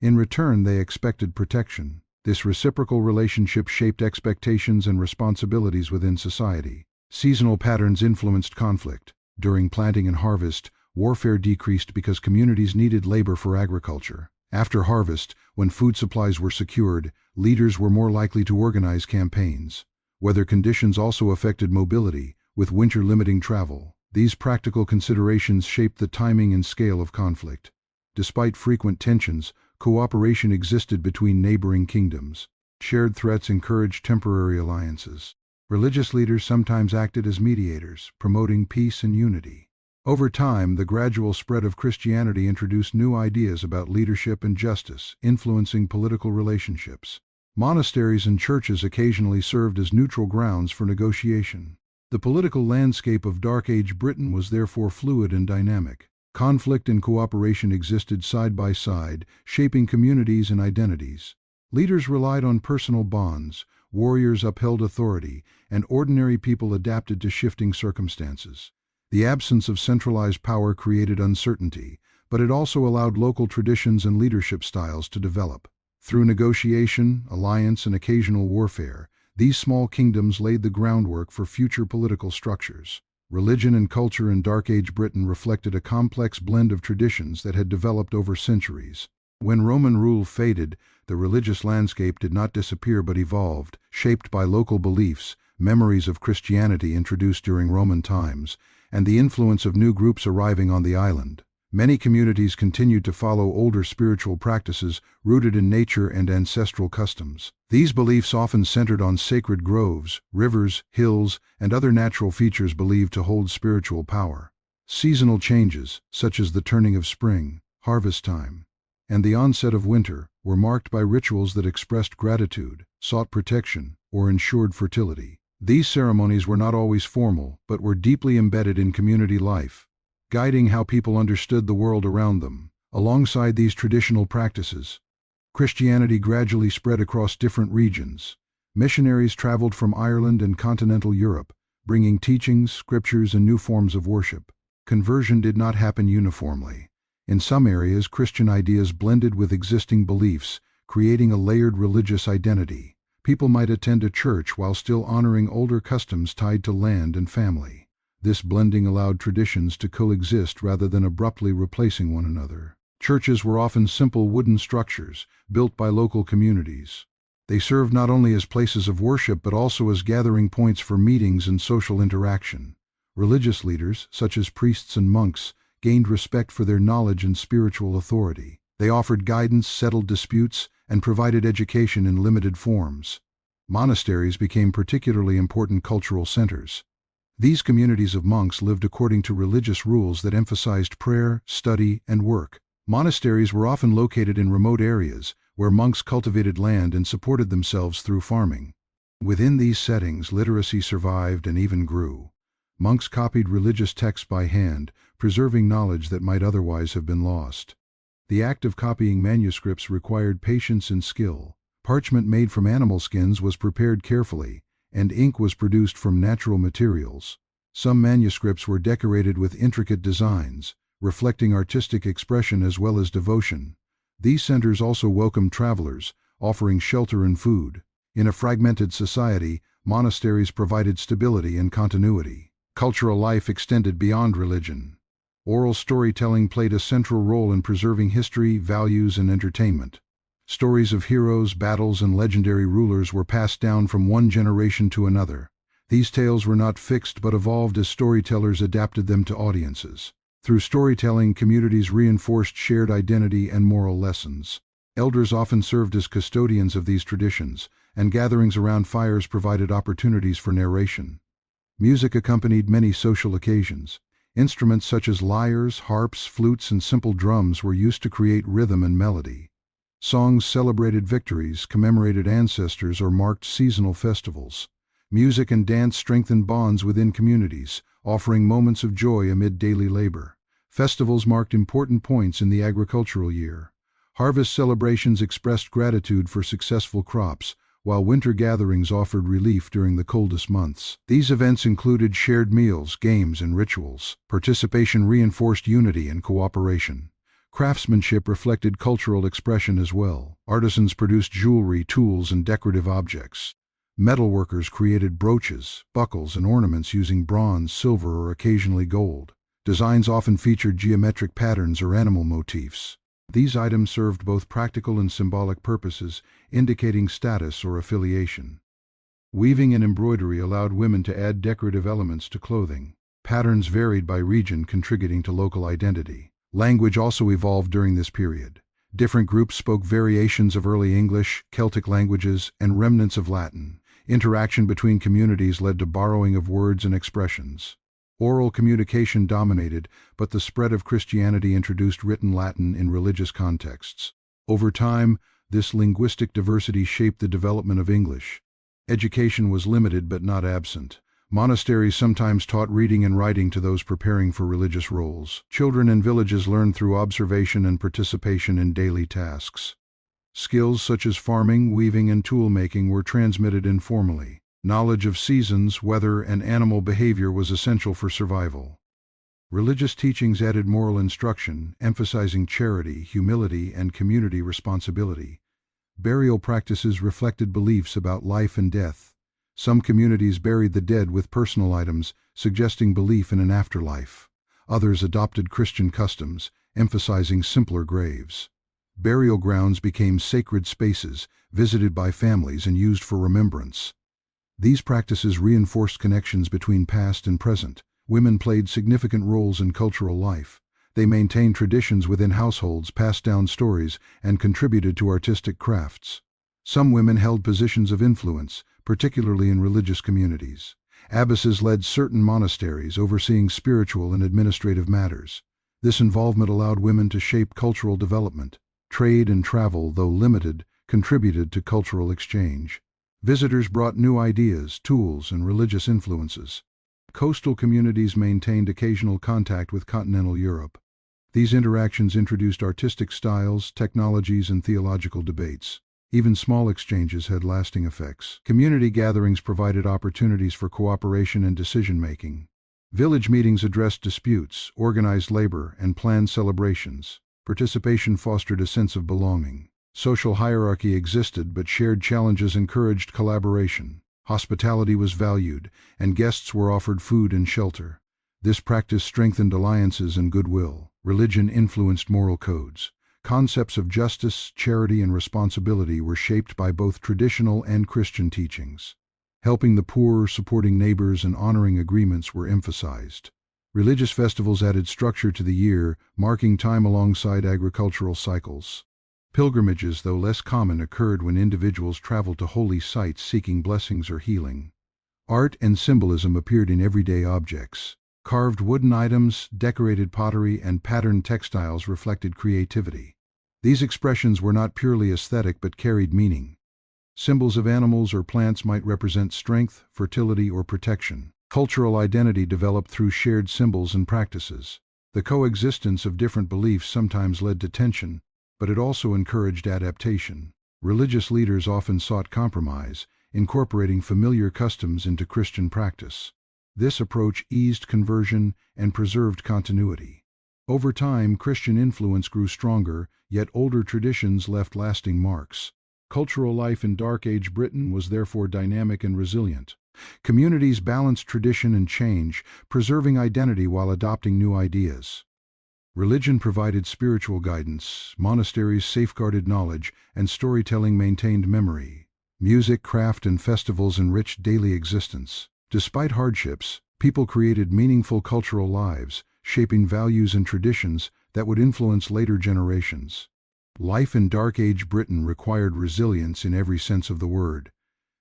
In return, they expected protection. This reciprocal relationship shaped expectations and responsibilities within society. Seasonal patterns influenced conflict. During planting and harvest, warfare decreased because communities needed labor for agriculture. After harvest, when food supplies were secured, leaders were more likely to organize campaigns. Weather conditions also affected mobility, with winter limiting travel. These practical considerations shaped the timing and scale of conflict. Despite frequent tensions, cooperation existed between neighboring kingdoms. Shared threats encouraged temporary alliances. Religious leaders sometimes acted as mediators, promoting peace and unity. Over time, the gradual spread of Christianity introduced new ideas about leadership and justice, influencing political relationships. Monasteries and churches occasionally served as neutral grounds for negotiation. The political landscape of Dark Age Britain was therefore fluid and dynamic. Conflict and cooperation existed side by side, shaping communities and identities. Leaders relied on personal bonds, warriors upheld authority, and ordinary people adapted to shifting circumstances. The absence of centralized power created uncertainty, but it also allowed local traditions and leadership styles to develop. Through negotiation, alliance, and occasional warfare, these small kingdoms laid the groundwork for future political structures. Religion and culture in Dark Age Britain reflected a complex blend of traditions that had developed over centuries. When Roman rule faded, the religious landscape did not disappear but evolved, shaped by local beliefs, memories of Christianity introduced during Roman times, and the influence of new groups arriving on the island. Many communities continued to follow older spiritual practices rooted in nature and ancestral customs. These beliefs often centered on sacred groves, rivers, hills, and other natural features believed to hold spiritual power. Seasonal changes, such as the turning of spring, harvest time, and the onset of winter, were marked by rituals that expressed gratitude, sought protection, or ensured fertility. These ceremonies were not always formal, but were deeply embedded in community life, guiding how people understood the world around them. Alongside these traditional practices, Christianity gradually spread across different regions. Missionaries traveled from Ireland and continental Europe, bringing teachings, scriptures, and new forms of worship. Conversion did not happen uniformly. In some areas, Christian ideas blended with existing beliefs, creating a layered religious identity. People might attend a church while still honoring older customs tied to land and family. This blending allowed traditions to coexist rather than abruptly replacing one another. Churches were often simple wooden structures, built by local communities. They served not only as places of worship but also as gathering points for meetings and social interaction. Religious leaders, such as priests and monks, gained respect for their knowledge and spiritual authority. They offered guidance, settled disputes, and provided education in limited forms. Monasteries became particularly important cultural centers. These communities of monks lived according to religious rules that emphasized prayer, study, and work. Monasteries were often located in remote areas, where monks cultivated land and supported themselves through farming. Within these settings, literacy survived and even grew. Monks copied religious texts by hand, preserving knowledge that might otherwise have been lost. The act of copying manuscripts required patience and skill. Parchment made from animal skins was prepared carefully, and ink was produced from natural materials. Some manuscripts were decorated with intricate designs, reflecting artistic expression as well as devotion. These centers also welcomed travelers, offering shelter and food. In a fragmented society, monasteries provided stability and continuity. Cultural life extended beyond religion. Oral storytelling played a central role in preserving history, values, and entertainment. Stories of heroes, battles, and legendary rulers were passed down from one generation to another. These tales were not fixed but evolved as storytellers adapted them to audiences. Through storytelling, communities reinforced shared identity and moral lessons. Elders often served as custodians of these traditions, and gatherings around fires provided opportunities for narration. Music accompanied many social occasions. Instruments such as lyres, harps, flutes, and simple drums were used to create rhythm and melody. Songs celebrated victories, commemorated ancestors, or marked seasonal festivals. Music and dance strengthened bonds within communities, offering moments of joy amid daily labor. Festivals marked important points in the agricultural year. Harvest celebrations expressed gratitude for successful crops, while winter gatherings offered relief during the coldest months. These events included shared meals, games, and rituals. Participation reinforced unity and cooperation. Craftsmanship reflected cultural expression as well. Artisans produced jewelry, tools, and decorative objects. Metalworkers created brooches, buckles, and ornaments using bronze, silver, or occasionally gold. Designs often featured geometric patterns or animal motifs. These items served both practical and symbolic purposes, indicating status or affiliation. Weaving and embroidery allowed women to add decorative elements to clothing. Patterns varied by region, contributing to local identity. Language also evolved during this period. Different groups spoke variations of early English, Celtic languages, and remnants of Latin. Interaction between communities led to borrowing of words and expressions. Oral communication dominated, but the spread of Christianity introduced written Latin in religious contexts. Over time, this linguistic diversity shaped the development of English. Education was limited but not absent. Monasteries sometimes taught reading and writing to those preparing for religious roles. Children in villages learned through observation and participation in daily tasks. Skills such as farming, weaving, and tool-making were transmitted informally. Knowledge of seasons, weather, and animal behavior was essential for survival. Religious teachings added moral instruction, emphasizing charity, humility, and community responsibility. Burial practices reflected beliefs about life and death. Some communities buried the dead with personal items, suggesting belief in an afterlife. Others adopted Christian customs, emphasizing simpler graves. Burial grounds became sacred spaces, visited by families and used for remembrance. These practices reinforced connections between past and present. Women played significant roles in cultural life. They maintained traditions within households, passed down stories, and contributed to artistic crafts. Some women held positions of influence, particularly in religious communities. Abbesses led certain monasteries, overseeing spiritual and administrative matters. This involvement allowed women to shape cultural development. Trade and travel, though limited, contributed to cultural exchange. Visitors brought new ideas, tools, and religious influences. Coastal communities maintained occasional contact with continental Europe. These interactions introduced artistic styles, technologies, and theological debates. Even small exchanges had lasting effects. Community gatherings provided opportunities for cooperation and decision-making. Village meetings addressed disputes, organized labor, and planned celebrations. Participation fostered a sense of belonging. Social hierarchy existed, but shared challenges encouraged collaboration. Hospitality was valued, and guests were offered food and shelter. This practice strengthened alliances and goodwill. Religion influenced moral codes. Concepts of justice, charity, and responsibility were shaped by both traditional and Christian teachings. Helping the poor, supporting neighbors, and honoring agreements were emphasized. Religious festivals added structure to the year, marking time alongside agricultural cycles. Pilgrimages, though less common, occurred when individuals traveled to holy sites seeking blessings or healing. Art and symbolism appeared in everyday objects. Carved wooden items, decorated pottery, and patterned textiles reflected creativity. These expressions were not purely aesthetic but carried meaning. Symbols of animals or plants might represent strength, fertility, or protection. Cultural identity developed through shared symbols and practices. The coexistence of different beliefs sometimes led to tension, but it also encouraged adaptation. Religious leaders often sought compromise, incorporating familiar customs into Christian practice. This approach eased conversion and preserved continuity. Over time, Christian influence grew stronger, yet older traditions left lasting marks. Cultural life in Dark Age Britain was therefore dynamic and resilient. Communities balanced tradition and change, preserving identity while adopting new ideas. Religion provided spiritual guidance, monasteries safeguarded knowledge, and storytelling maintained memory. Music, craft, and festivals enriched daily existence. Despite hardships, people created meaningful cultural lives, shaping values and traditions that would influence later generations. Life in Dark Age Britain required resilience in every sense of the word.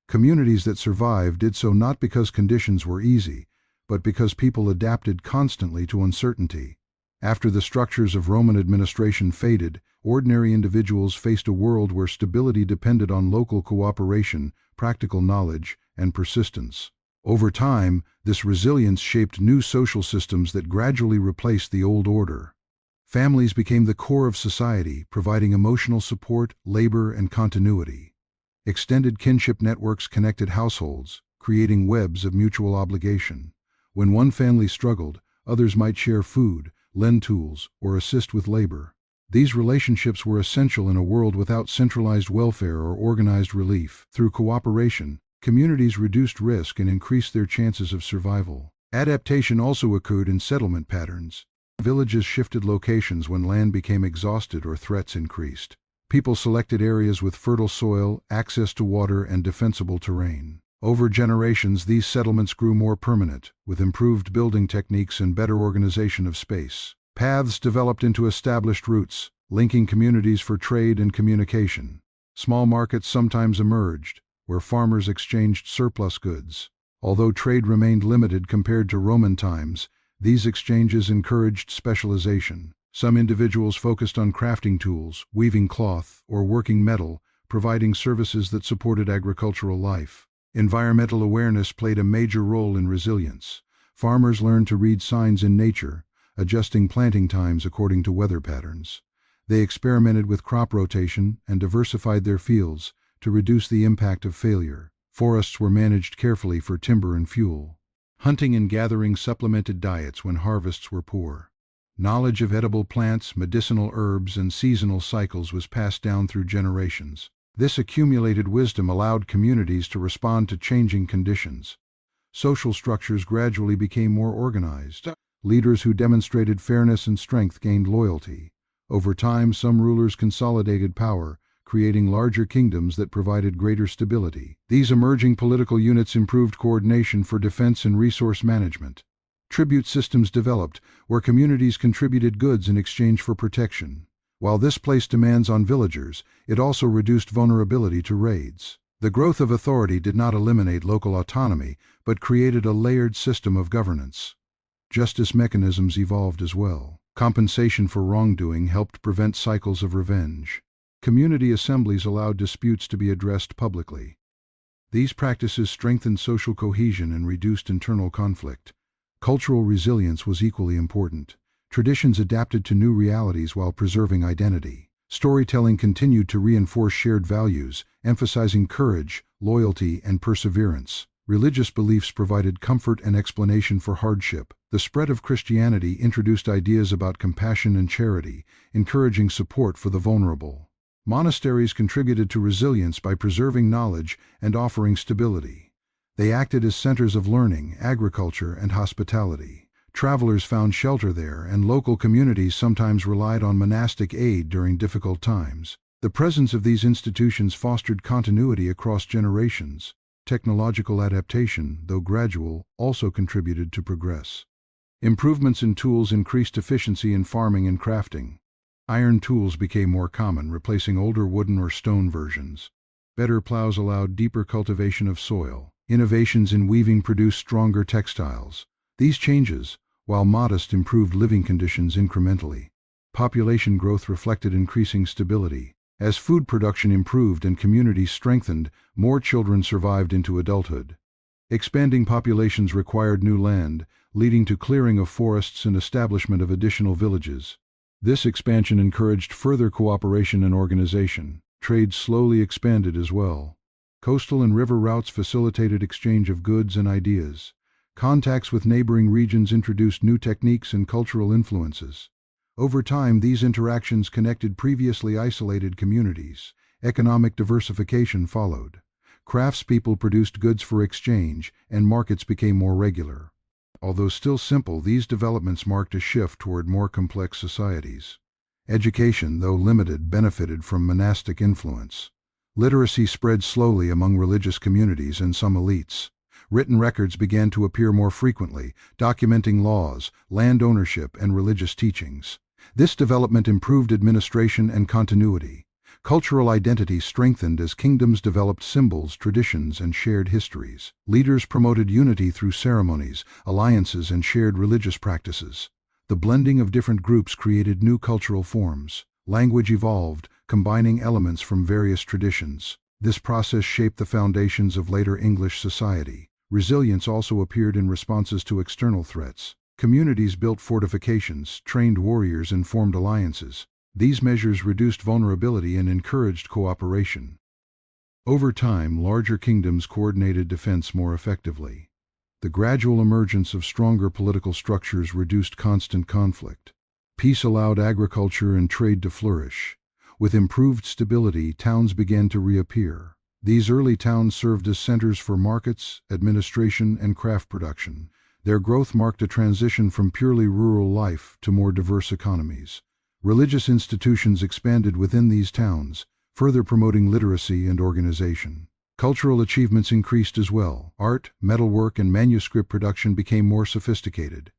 Communities that survived did so not because conditions were easy, but because people adapted constantly to uncertainty. After the structures of Roman administration faded, ordinary individuals faced a world where stability depended on local cooperation, practical knowledge, and persistence. Over time, this resilience shaped new social systems that gradually replaced the old order. Families became the core of society, providing emotional support, labor, and continuity. Extended kinship networks connected households, creating webs of mutual obligation. When one family struggled, others might share food, lend tools, or assist with labor. These relationships were essential in a world without centralized welfare or organized relief. Through cooperation, communities reduced risk and increased their chances of survival. Adaptation also occurred in settlement patterns. Villages shifted locations when land became exhausted or threats increased. People selected areas with fertile soil, access to water, and defensible terrain. Over generations, these settlements grew more permanent, with improved building techniques and better organization of space. Paths developed into established routes, linking communities for trade and communication. Small markets sometimes emerged, where farmers exchanged surplus goods. Although trade remained limited compared to Roman times, these exchanges encouraged specialization. Some individuals focused on crafting tools, weaving cloth, or working metal, providing services that supported agricultural life. Environmental awareness played a major role in resilience. Farmers learned to read signs in nature, adjusting planting times according to weather patterns. They experimented with crop rotation and diversified their fields to reduce the impact of failure. Forests were managed carefully for timber and fuel. Hunting and gathering supplemented diets when harvests were poor. Knowledge of edible plants, medicinal herbs, and seasonal cycles was passed down through generations. This accumulated wisdom allowed communities to respond to changing conditions. Social structures gradually became more organized. Leaders who demonstrated fairness and strength gained loyalty. Over time, some rulers consolidated power, creating larger kingdoms that provided greater stability. These emerging political units improved coordination for defense and resource management. Tribute systems developed, where communities contributed goods in exchange for protection. While this placed demands on villagers, it also reduced vulnerability to raids. The growth of authority did not eliminate local autonomy, but created a layered system of governance. Justice mechanisms evolved as well. Compensation for wrongdoing helped prevent cycles of revenge. Community assemblies allowed disputes to be addressed publicly. These practices strengthened social cohesion and reduced internal conflict. Cultural resilience was equally important. Traditions adapted to new realities while preserving identity. Storytelling continued to reinforce shared values, emphasizing courage, loyalty, and perseverance. Religious beliefs provided comfort and explanation for hardship. The spread of Christianity introduced ideas about compassion and charity, encouraging support for the vulnerable. Monasteries contributed to resilience by preserving knowledge and offering stability. They acted as centers of learning, agriculture, and hospitality. Travelers found shelter there, and local communities sometimes relied on monastic aid during difficult times. The presence of these institutions fostered continuity across generations. Technological adaptation, though gradual, also contributed to progress. Improvements in tools increased efficiency in farming and crafting. Iron tools became more common, replacing older wooden or stone versions. Better plows allowed deeper cultivation of soil. Innovations in weaving produced stronger textiles. These changes, while modest, improved living conditions incrementally. Population growth reflected increasing stability. As food production improved and communities strengthened, more children survived into adulthood. Expanding populations required new land, leading to clearing of forests and establishment of additional villages. This expansion encouraged further cooperation and organization. Trade slowly expanded as well. Coastal and river routes facilitated exchange of goods and ideas. Contacts with neighboring regions introduced new techniques and cultural influences. Over time, these interactions connected previously isolated communities. Economic diversification followed. Craftspeople produced goods for exchange, and markets became more regular. Although still simple, these developments marked a shift toward more complex societies. Education, though limited, benefited from monastic influence. Literacy spread slowly among religious communities and some elites. Written records began to appear more frequently, documenting laws, land ownership, and religious teachings. This development improved administration and continuity. Cultural identity strengthened as kingdoms developed symbols, traditions, and shared histories. Leaders promoted unity through ceremonies, alliances, and shared religious practices. The blending of different groups created new cultural forms. Language evolved, combining elements from various traditions. This process shaped the foundations of later English society. Resilience also appeared in responses to external threats. Communities built fortifications, trained warriors, and formed alliances. These measures reduced vulnerability and encouraged cooperation. Over time, larger kingdoms coordinated defense more effectively. The gradual emergence of stronger political structures reduced constant conflict. Peace allowed agriculture and trade to flourish. With improved stability, towns began to reappear. These early towns served as centers for markets, administration, and craft production. Their growth marked a transition from purely rural life to more diverse economies. Religious institutions expanded within these towns, further promoting literacy and organization. Cultural achievements increased as well. Art, metalwork, and manuscript production became more sophisticated.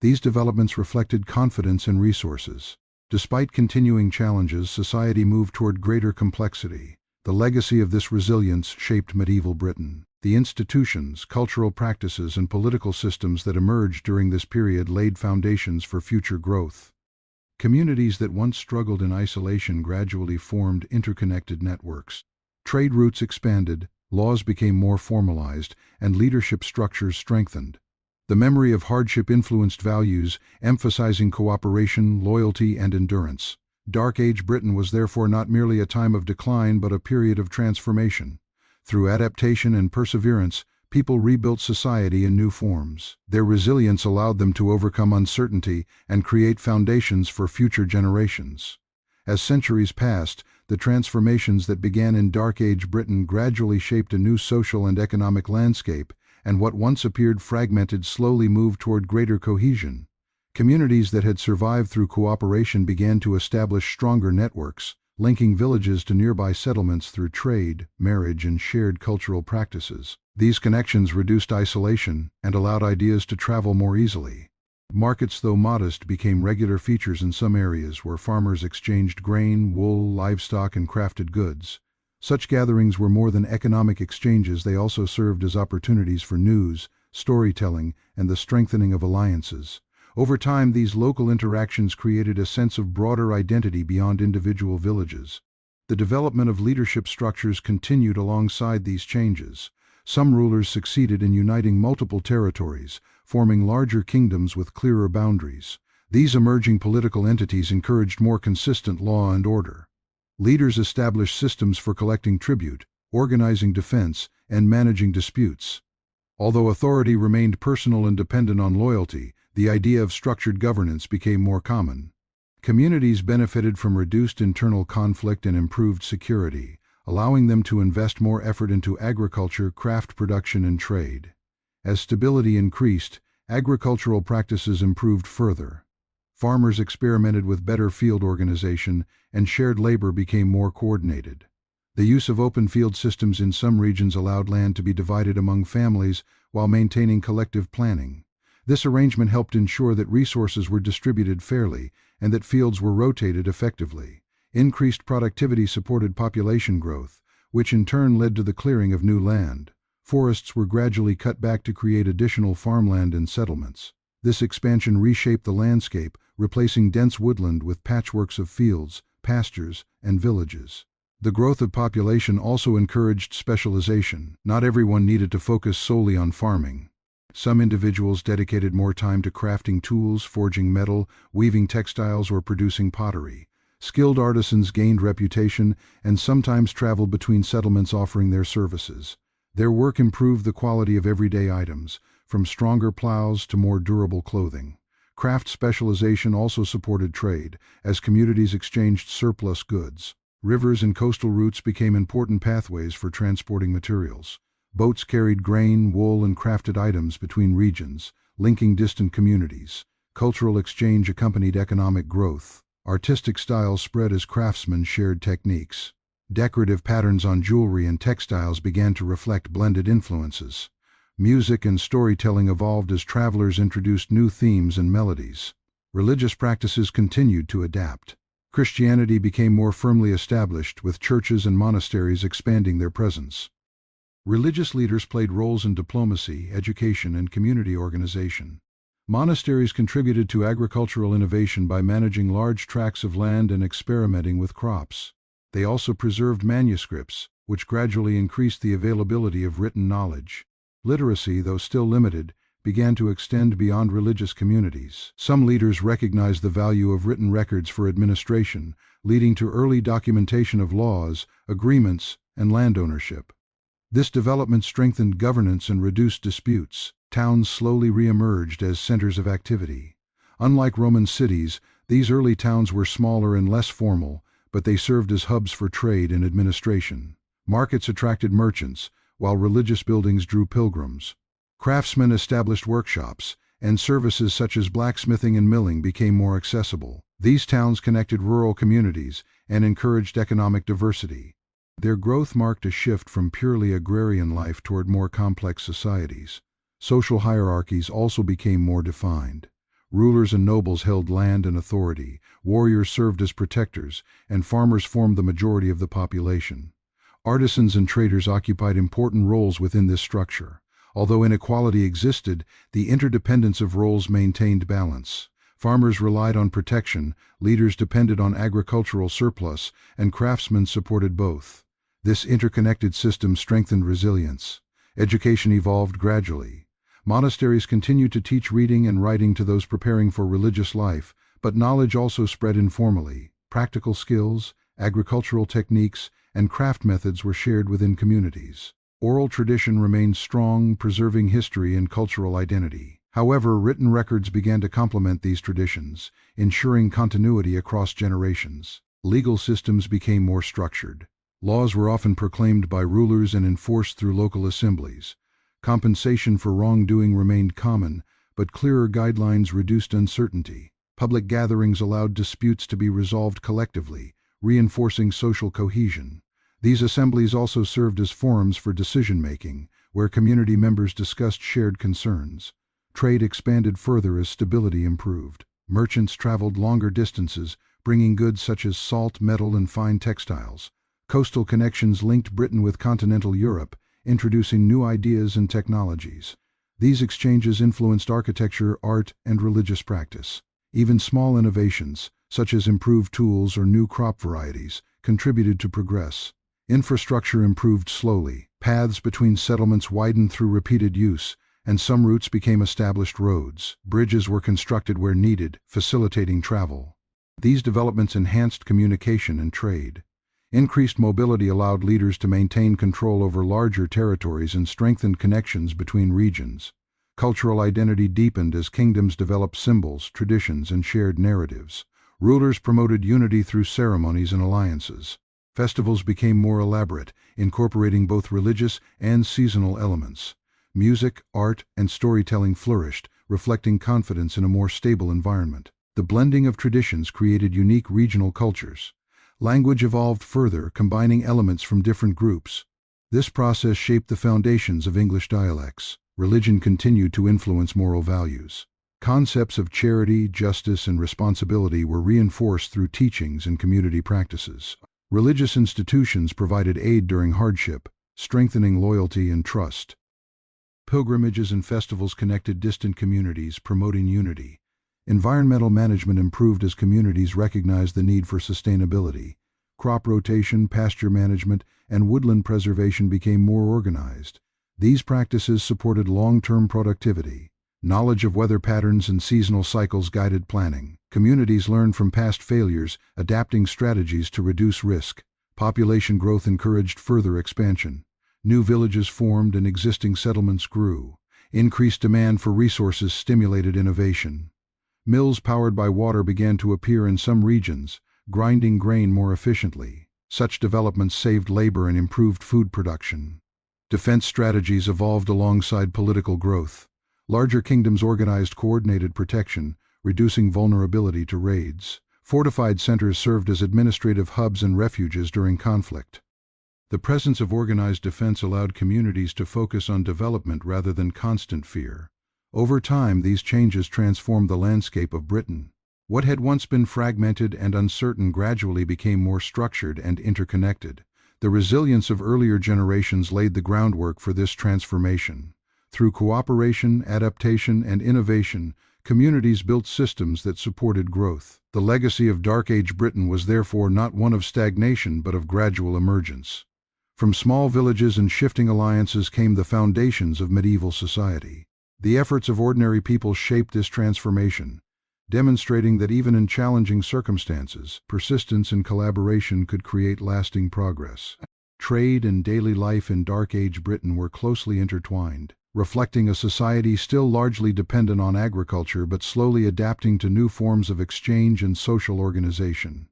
These developments reflected confidence and resources. Despite continuing challenges, society moved toward greater complexity. The legacy of this resilience shaped medieval Britain. The institutions, cultural practices, and political systems that emerged during this period laid foundations for future growth. Communities that once struggled in isolation gradually formed interconnected networks. Trade routes expanded, laws became more formalized, and leadership structures strengthened. The memory of hardship influenced values, emphasizing cooperation, loyalty, and endurance. Dark Age Britain was therefore not merely a time of decline but a period of transformation. Through adaptation and perseverance, people rebuilt society in new forms. Their resilience allowed them to overcome uncertainty and create foundations for future generations. As centuries passed, the transformations that began in Dark Age Britain gradually shaped a new social and economic landscape, and what once appeared fragmented slowly moved toward greater cohesion. Communities that had survived through cooperation began to establish stronger networks, linking villages to nearby settlements through trade, marriage, and shared cultural practices. These connections reduced isolation and allowed ideas to travel more easily. Markets, though modest, became regular features in some areas where farmers exchanged grain, wool, livestock, and crafted goods. Such gatherings were more than economic exchanges, they also served as opportunities for news, storytelling, and the strengthening of alliances. Over time, these local interactions created a sense of broader identity beyond individual villages. The development of leadership structures continued alongside these changes. Some rulers succeeded in uniting multiple territories, forming larger kingdoms with clearer boundaries. These emerging political entities encouraged more consistent law and order. Leaders established systems for collecting tribute, organizing defense, and managing disputes. Although authority remained personal and dependent on loyalty, the idea of structured governance became more common. Communities benefited from reduced internal conflict and improved security, allowing them to invest more effort into agriculture, craft production, and trade. As stability increased, agricultural practices improved further. Farmers experimented with better field organization, and shared labor became more coordinated. The use of open field systems in some regions allowed land to be divided among families while maintaining collective planning. This arrangement helped ensure that resources were distributed fairly and that fields were rotated effectively. Increased productivity supported population growth, which in turn led to the clearing of new land. Forests were gradually cut back to create additional farmland and settlements. This expansion reshaped the landscape, replacing dense woodland with patchworks of fields, pastures, and villages. The growth of population also encouraged specialization. Not everyone needed to focus solely on farming. Some individuals dedicated more time to crafting tools, forging metal, weaving textiles, or producing pottery. Skilled artisans gained reputation and sometimes traveled between settlements offering their services. Their work improved the quality of everyday items, from stronger plows to more durable clothing. Craft specialization also supported trade, as communities exchanged surplus goods. Rivers and coastal routes became important pathways for transporting materials. Boats carried grain, wool, and crafted items between regions, linking distant communities. Cultural exchange accompanied economic growth. Artistic styles spread as craftsmen shared techniques. Decorative patterns on jewelry and textiles began to reflect blended influences. Music and storytelling evolved as travelers introduced new themes and melodies. Religious practices continued to adapt. Christianity became more firmly established, with churches and monasteries expanding their presence. Religious leaders played roles in diplomacy, education, and community organization. Monasteries contributed to agricultural innovation by managing large tracts of land and experimenting with crops. They also preserved manuscripts, which gradually increased the availability of written knowledge. Literacy, though still limited, began to extend beyond religious communities. Some leaders recognized the value of written records for administration, leading to early documentation of laws, agreements, and land ownership. This development strengthened governance and reduced disputes. Towns slowly re-emerged as centers of activity. Unlike Roman cities, these early towns were smaller and less formal, but they served as hubs for trade and administration. Markets attracted merchants, while religious buildings drew pilgrims. Craftsmen established workshops, and services such as blacksmithing and milling became more accessible. These towns connected rural communities and encouraged economic diversity. Their growth marked a shift from purely agrarian life toward more complex societies. Social hierarchies also became more defined. Rulers and nobles held land and authority, warriors served as protectors, and farmers formed the majority of the population. Artisans and traders occupied important roles within this structure. Although inequality existed, the interdependence of roles maintained balance. Farmers relied on protection, leaders depended on agricultural surplus, and craftsmen supported both. This interconnected system strengthened resilience. Education evolved gradually. Monasteries continued to teach reading and writing to those preparing for religious life, but knowledge also spread informally. Practical skills, agricultural techniques, and craft methods were shared within communities. Oral tradition remained strong, preserving history and cultural identity. However, written records began to complement these traditions, ensuring continuity across generations. Legal systems became more structured. Laws were often proclaimed by rulers and enforced through local assemblies. Compensation for wrongdoing remained common, but clearer guidelines reduced uncertainty. Public gatherings allowed disputes to be resolved collectively, reinforcing social cohesion. These assemblies also served as forums for decision-making, where community members discussed shared concerns. Trade expanded further as stability improved. Merchants traveled longer distances, bringing goods such as salt, metal, and fine textiles. Coastal connections linked Britain with continental Europe, introducing new ideas and technologies. These exchanges influenced architecture, art, and religious practice. Even small innovations, such as improved tools or new crop varieties, contributed to progress. Infrastructure improved slowly. Paths between settlements widened through repeated use, and some routes became established roads. Bridges were constructed where needed, facilitating travel. These developments enhanced communication and trade. Increased mobility allowed leaders to maintain control over larger territories and strengthened connections between regions. Cultural identity deepened as kingdoms developed symbols, traditions, and shared narratives. Rulers promoted unity through ceremonies and alliances. Festivals became more elaborate, incorporating both religious and seasonal elements. Music, art, and storytelling flourished, reflecting confidence in a more stable environment. The blending of traditions created unique regional cultures. Language evolved further, combining elements from different groups. This process shaped the foundations of English dialects. Religion continued to influence moral values. Concepts of charity, justice, and responsibility were reinforced through teachings and community practices. Religious institutions provided aid during hardship, strengthening loyalty and trust. Pilgrimages and festivals connected distant communities, promoting unity. Environmental management improved as communities recognized the need for sustainability. Crop rotation, pasture management, and woodland preservation became more organized. These practices supported long-term productivity. Knowledge of weather patterns and seasonal cycles guided planning. Communities learned from past failures, adapting strategies to reduce risk. Population growth encouraged further expansion. New villages formed and existing settlements grew. Increased demand for resources stimulated innovation. Mills powered by water began to appear in some regions, grinding grain more efficiently. Such developments saved labor and improved food production. Defense strategies evolved alongside political growth. Larger kingdoms organized coordinated protection, reducing vulnerability to raids. Fortified centers served as administrative hubs and refuges during conflict. The presence of organized defense allowed communities to focus on development rather than constant fear. Over time, these changes transformed the landscape of Britain. What had once been fragmented and uncertain gradually became more structured and interconnected. The resilience of earlier generations laid the groundwork for this transformation. Through cooperation, adaptation, and innovation, communities built systems that supported growth. The legacy of Dark Age Britain was therefore not one of stagnation but of gradual emergence. From small villages and shifting alliances came the foundations of medieval society. The efforts of ordinary people shaped this transformation, demonstrating that even in challenging circumstances, persistence and collaboration could create lasting progress. Trade and daily life in Dark Age Britain were closely intertwined, reflecting a society still largely dependent on agriculture but slowly adapting to new forms of exchange and social organization.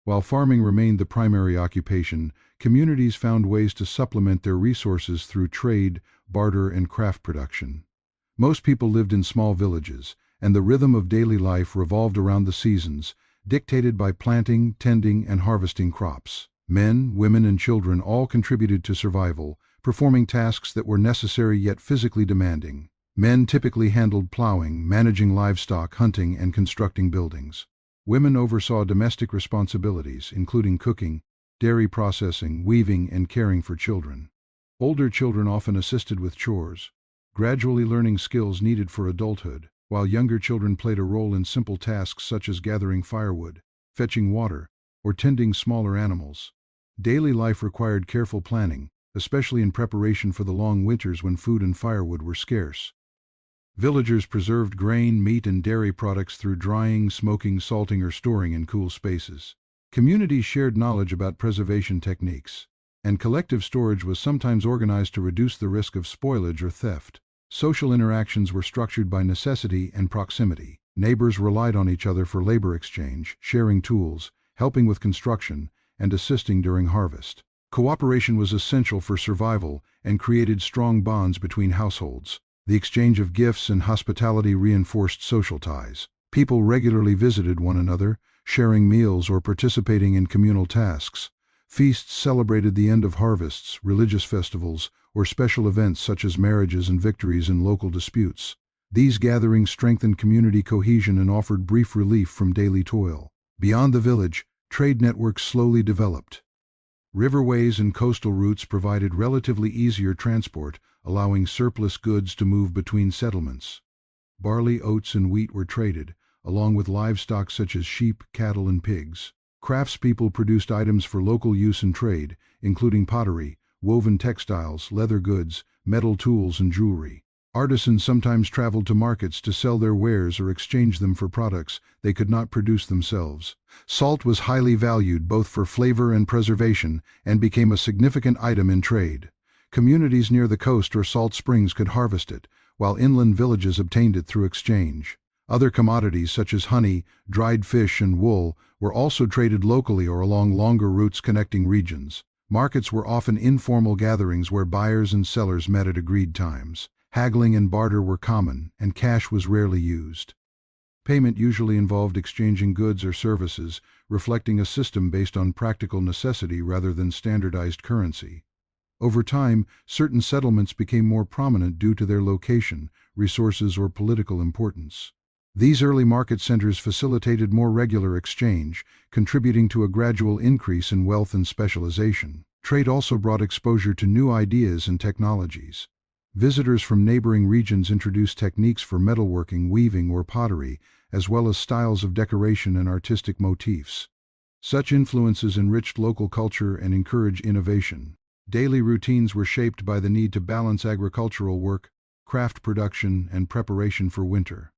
While farming remained the primary occupation, communities found ways to supplement their resources through trade, barter, and craft production. Most people lived in small villages, and the rhythm of daily life revolved around the seasons, dictated by planting, tending, and harvesting crops. Men, women, and children all contributed to survival, performing tasks that were necessary yet physically demanding. Men typically handled plowing, managing livestock, hunting, and constructing buildings. Women oversaw domestic responsibilities, including cooking, dairy processing, weaving, and caring for children. Older children often assisted with chores, gradually learning skills needed for adulthood, while younger children played a role in simple tasks such as gathering firewood, fetching water, or tending smaller animals. Daily life required careful planning, especially in preparation for the long winters when food and firewood were scarce. Villagers preserved grain, meat, and dairy products through drying, smoking, salting, or storing in cool spaces. Communities shared knowledge about preservation techniques, and collective storage was sometimes organized to reduce the risk of spoilage or theft. Social interactions were structured by necessity and proximity. Neighbors relied on each other for labor exchange, sharing tools, helping with construction, and assisting during harvest. Cooperation was essential for survival and created strong bonds between households. The exchange of gifts and hospitality reinforced social ties. People regularly visited one another, sharing meals or participating in communal tasks. Feasts celebrated the end of harvests, religious festivals, or special events such as marriages and victories in local disputes. These gatherings strengthened community cohesion and offered brief relief from daily toil. Beyond the village, trade networks slowly developed. Riverways and coastal routes provided relatively easier transport, allowing surplus goods to move between settlements. Barley, oats, and wheat were traded, along with livestock such as sheep, cattle, and pigs. Craftspeople produced items for local use and trade, including pottery, woven textiles, leather goods, metal tools, and jewelry. Artisans sometimes traveled to markets to sell their wares or exchange them for products they could not produce themselves. Salt was highly valued both for flavor and preservation and became a significant item in trade. Communities near the coast or salt springs could harvest it, while inland villages obtained it through exchange. Other commodities such as honey, dried fish, and wool were also traded locally or along longer routes connecting regions. Markets were often informal gatherings where buyers and sellers met at agreed times. Haggling and barter were common, and cash was rarely used. Payment usually involved exchanging goods or services, reflecting a system based on practical necessity rather than standardized currency. Over time, certain settlements became more prominent due to their location, resources, or political importance. These early market centers facilitated more regular exchange, contributing to a gradual increase in wealth and specialization. Trade also brought exposure to new ideas and technologies. Visitors from neighboring regions introduced techniques for metalworking, weaving, or pottery, as well as styles of decoration and artistic motifs. Such influences enriched local culture and encouraged innovation. Daily routines were shaped by the need to balance agricultural work, craft production, and preparation for winter.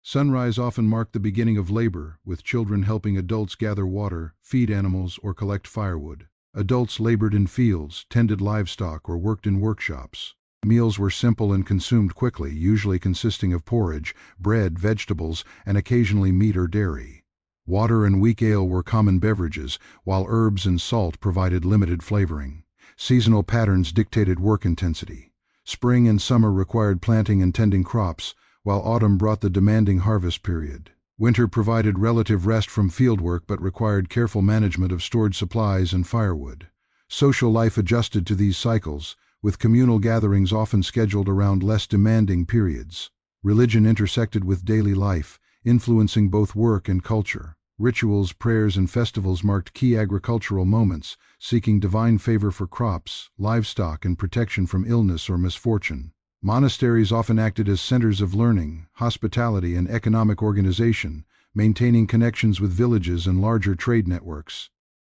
Sunrise often marked the beginning of labor, with children helping adults gather water, feed animals, or collect firewood. Adults labored in fields, tended livestock, or worked in workshops. Meals were simple and consumed quickly, usually consisting of porridge, bread, vegetables, and occasionally meat or dairy. Water and weak ale were common beverages, while herbs and salt provided limited flavoring. Seasonal patterns dictated work intensity. Spring and summer required planting and tending crops, while autumn brought the demanding harvest period. Winter provided relative rest from fieldwork but required careful management of stored supplies and firewood. Social life adjusted to these cycles, with communal gatherings often scheduled around less demanding periods. Religion intersected with daily life, influencing both work and culture. Rituals, prayers, and festivals marked key agricultural moments, seeking divine favor for crops, livestock, and protection from illness or misfortune. Monasteries often acted as centers of learning, hospitality, and economic organization, maintaining connections with villages and larger trade networks.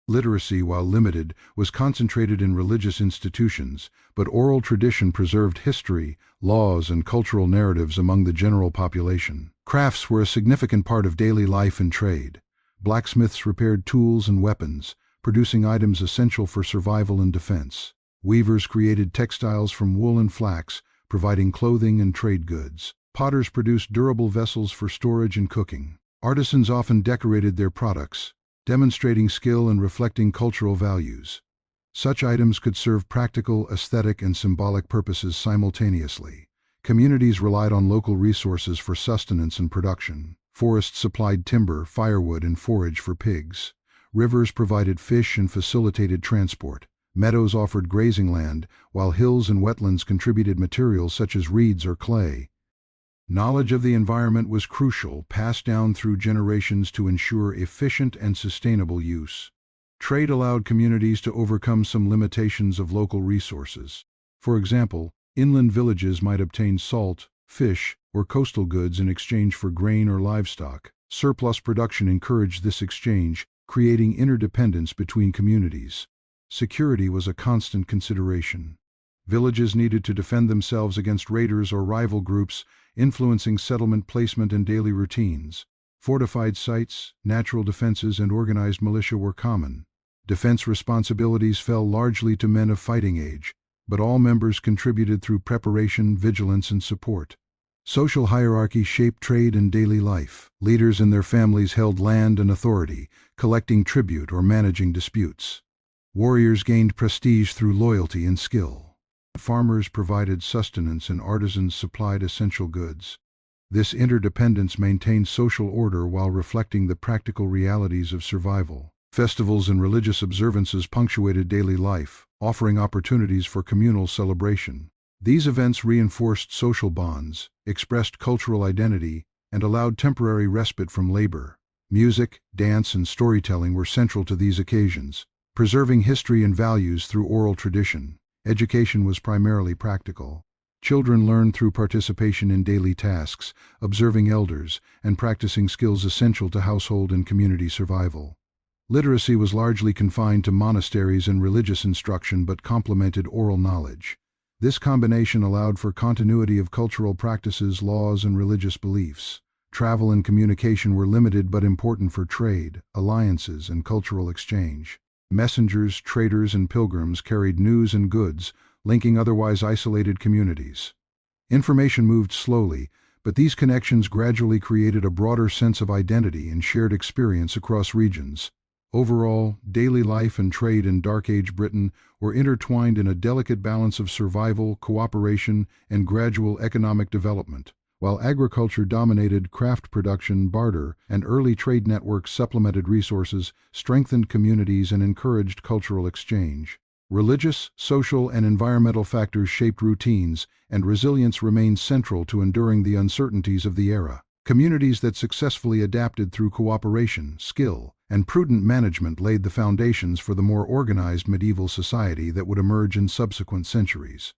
Literacy, while limited, was concentrated in religious institutions, but oral tradition preserved history, laws, and cultural narratives among the general population. Crafts were a significant part of daily life and trade. Blacksmiths repaired tools and weapons, producing items essential for survival and defense. Weavers created textiles from wool and flax, providing clothing and trade goods. Potters produced durable vessels for storage and cooking. Artisans often decorated their products, demonstrating skill and reflecting cultural values. Such items could serve practical, aesthetic, and symbolic purposes simultaneously. Communities relied on local resources for sustenance and production. Forests supplied timber, firewood, and forage for pigs. Rivers provided fish and facilitated transport. Meadows offered grazing land, while hills and wetlands contributed materials such as reeds or clay. Knowledge of the environment was crucial, passed down through generations to ensure efficient and sustainable use. Trade allowed communities to overcome some limitations of local resources. For example, inland villages might obtain salt, fish, or coastal goods in exchange for grain or livestock. Surplus production encouraged this exchange, creating interdependence between communities. Security was a constant consideration. Villages needed to defend themselves against raiders or rival groups, influencing settlement placement and daily routines. Fortified sites, natural defenses, and organized militia were common. Defense responsibilities fell largely to men of fighting age, but all members contributed through preparation, vigilance, and support. Social hierarchy shaped trade and daily life. Leaders and their families held land and authority, collecting tribute or managing disputes. Warriors gained prestige through loyalty and skill. Farmers provided sustenance and artisans supplied essential goods. This interdependence maintained social order while reflecting the practical realities of survival. Festivals and religious observances punctuated daily life, offering opportunities for communal celebration. These events reinforced social bonds, expressed cultural identity, and allowed temporary respite from labor. Music, dance, and storytelling were central to these occasions, preserving history and values through oral tradition. Education was primarily practical. Children learned through participation in daily tasks, observing elders, and practicing skills essential to household and community survival. Literacy was largely confined to monasteries and religious instruction but complemented oral knowledge. This combination allowed for continuity of cultural practices, laws, and religious beliefs. Travel and communication were limited but important for trade, alliances, and cultural exchange. Messengers, traders, and pilgrims carried news and goods, linking otherwise isolated communities. Information moved slowly, but these connections gradually created a broader sense of identity and shared experience across regions. Overall, daily life and trade in Dark Age Britain were intertwined in a delicate balance of survival, cooperation, and gradual economic development. While agriculture dominated, craft production, barter, and early trade networks supplemented resources, strengthened communities, and encouraged cultural exchange. Religious, social, and environmental factors shaped routines, and resilience remained central to enduring the uncertainties of the era. Communities that successfully adapted through cooperation, skill, and prudent management laid the foundations for the more organized medieval society that would emerge in subsequent centuries.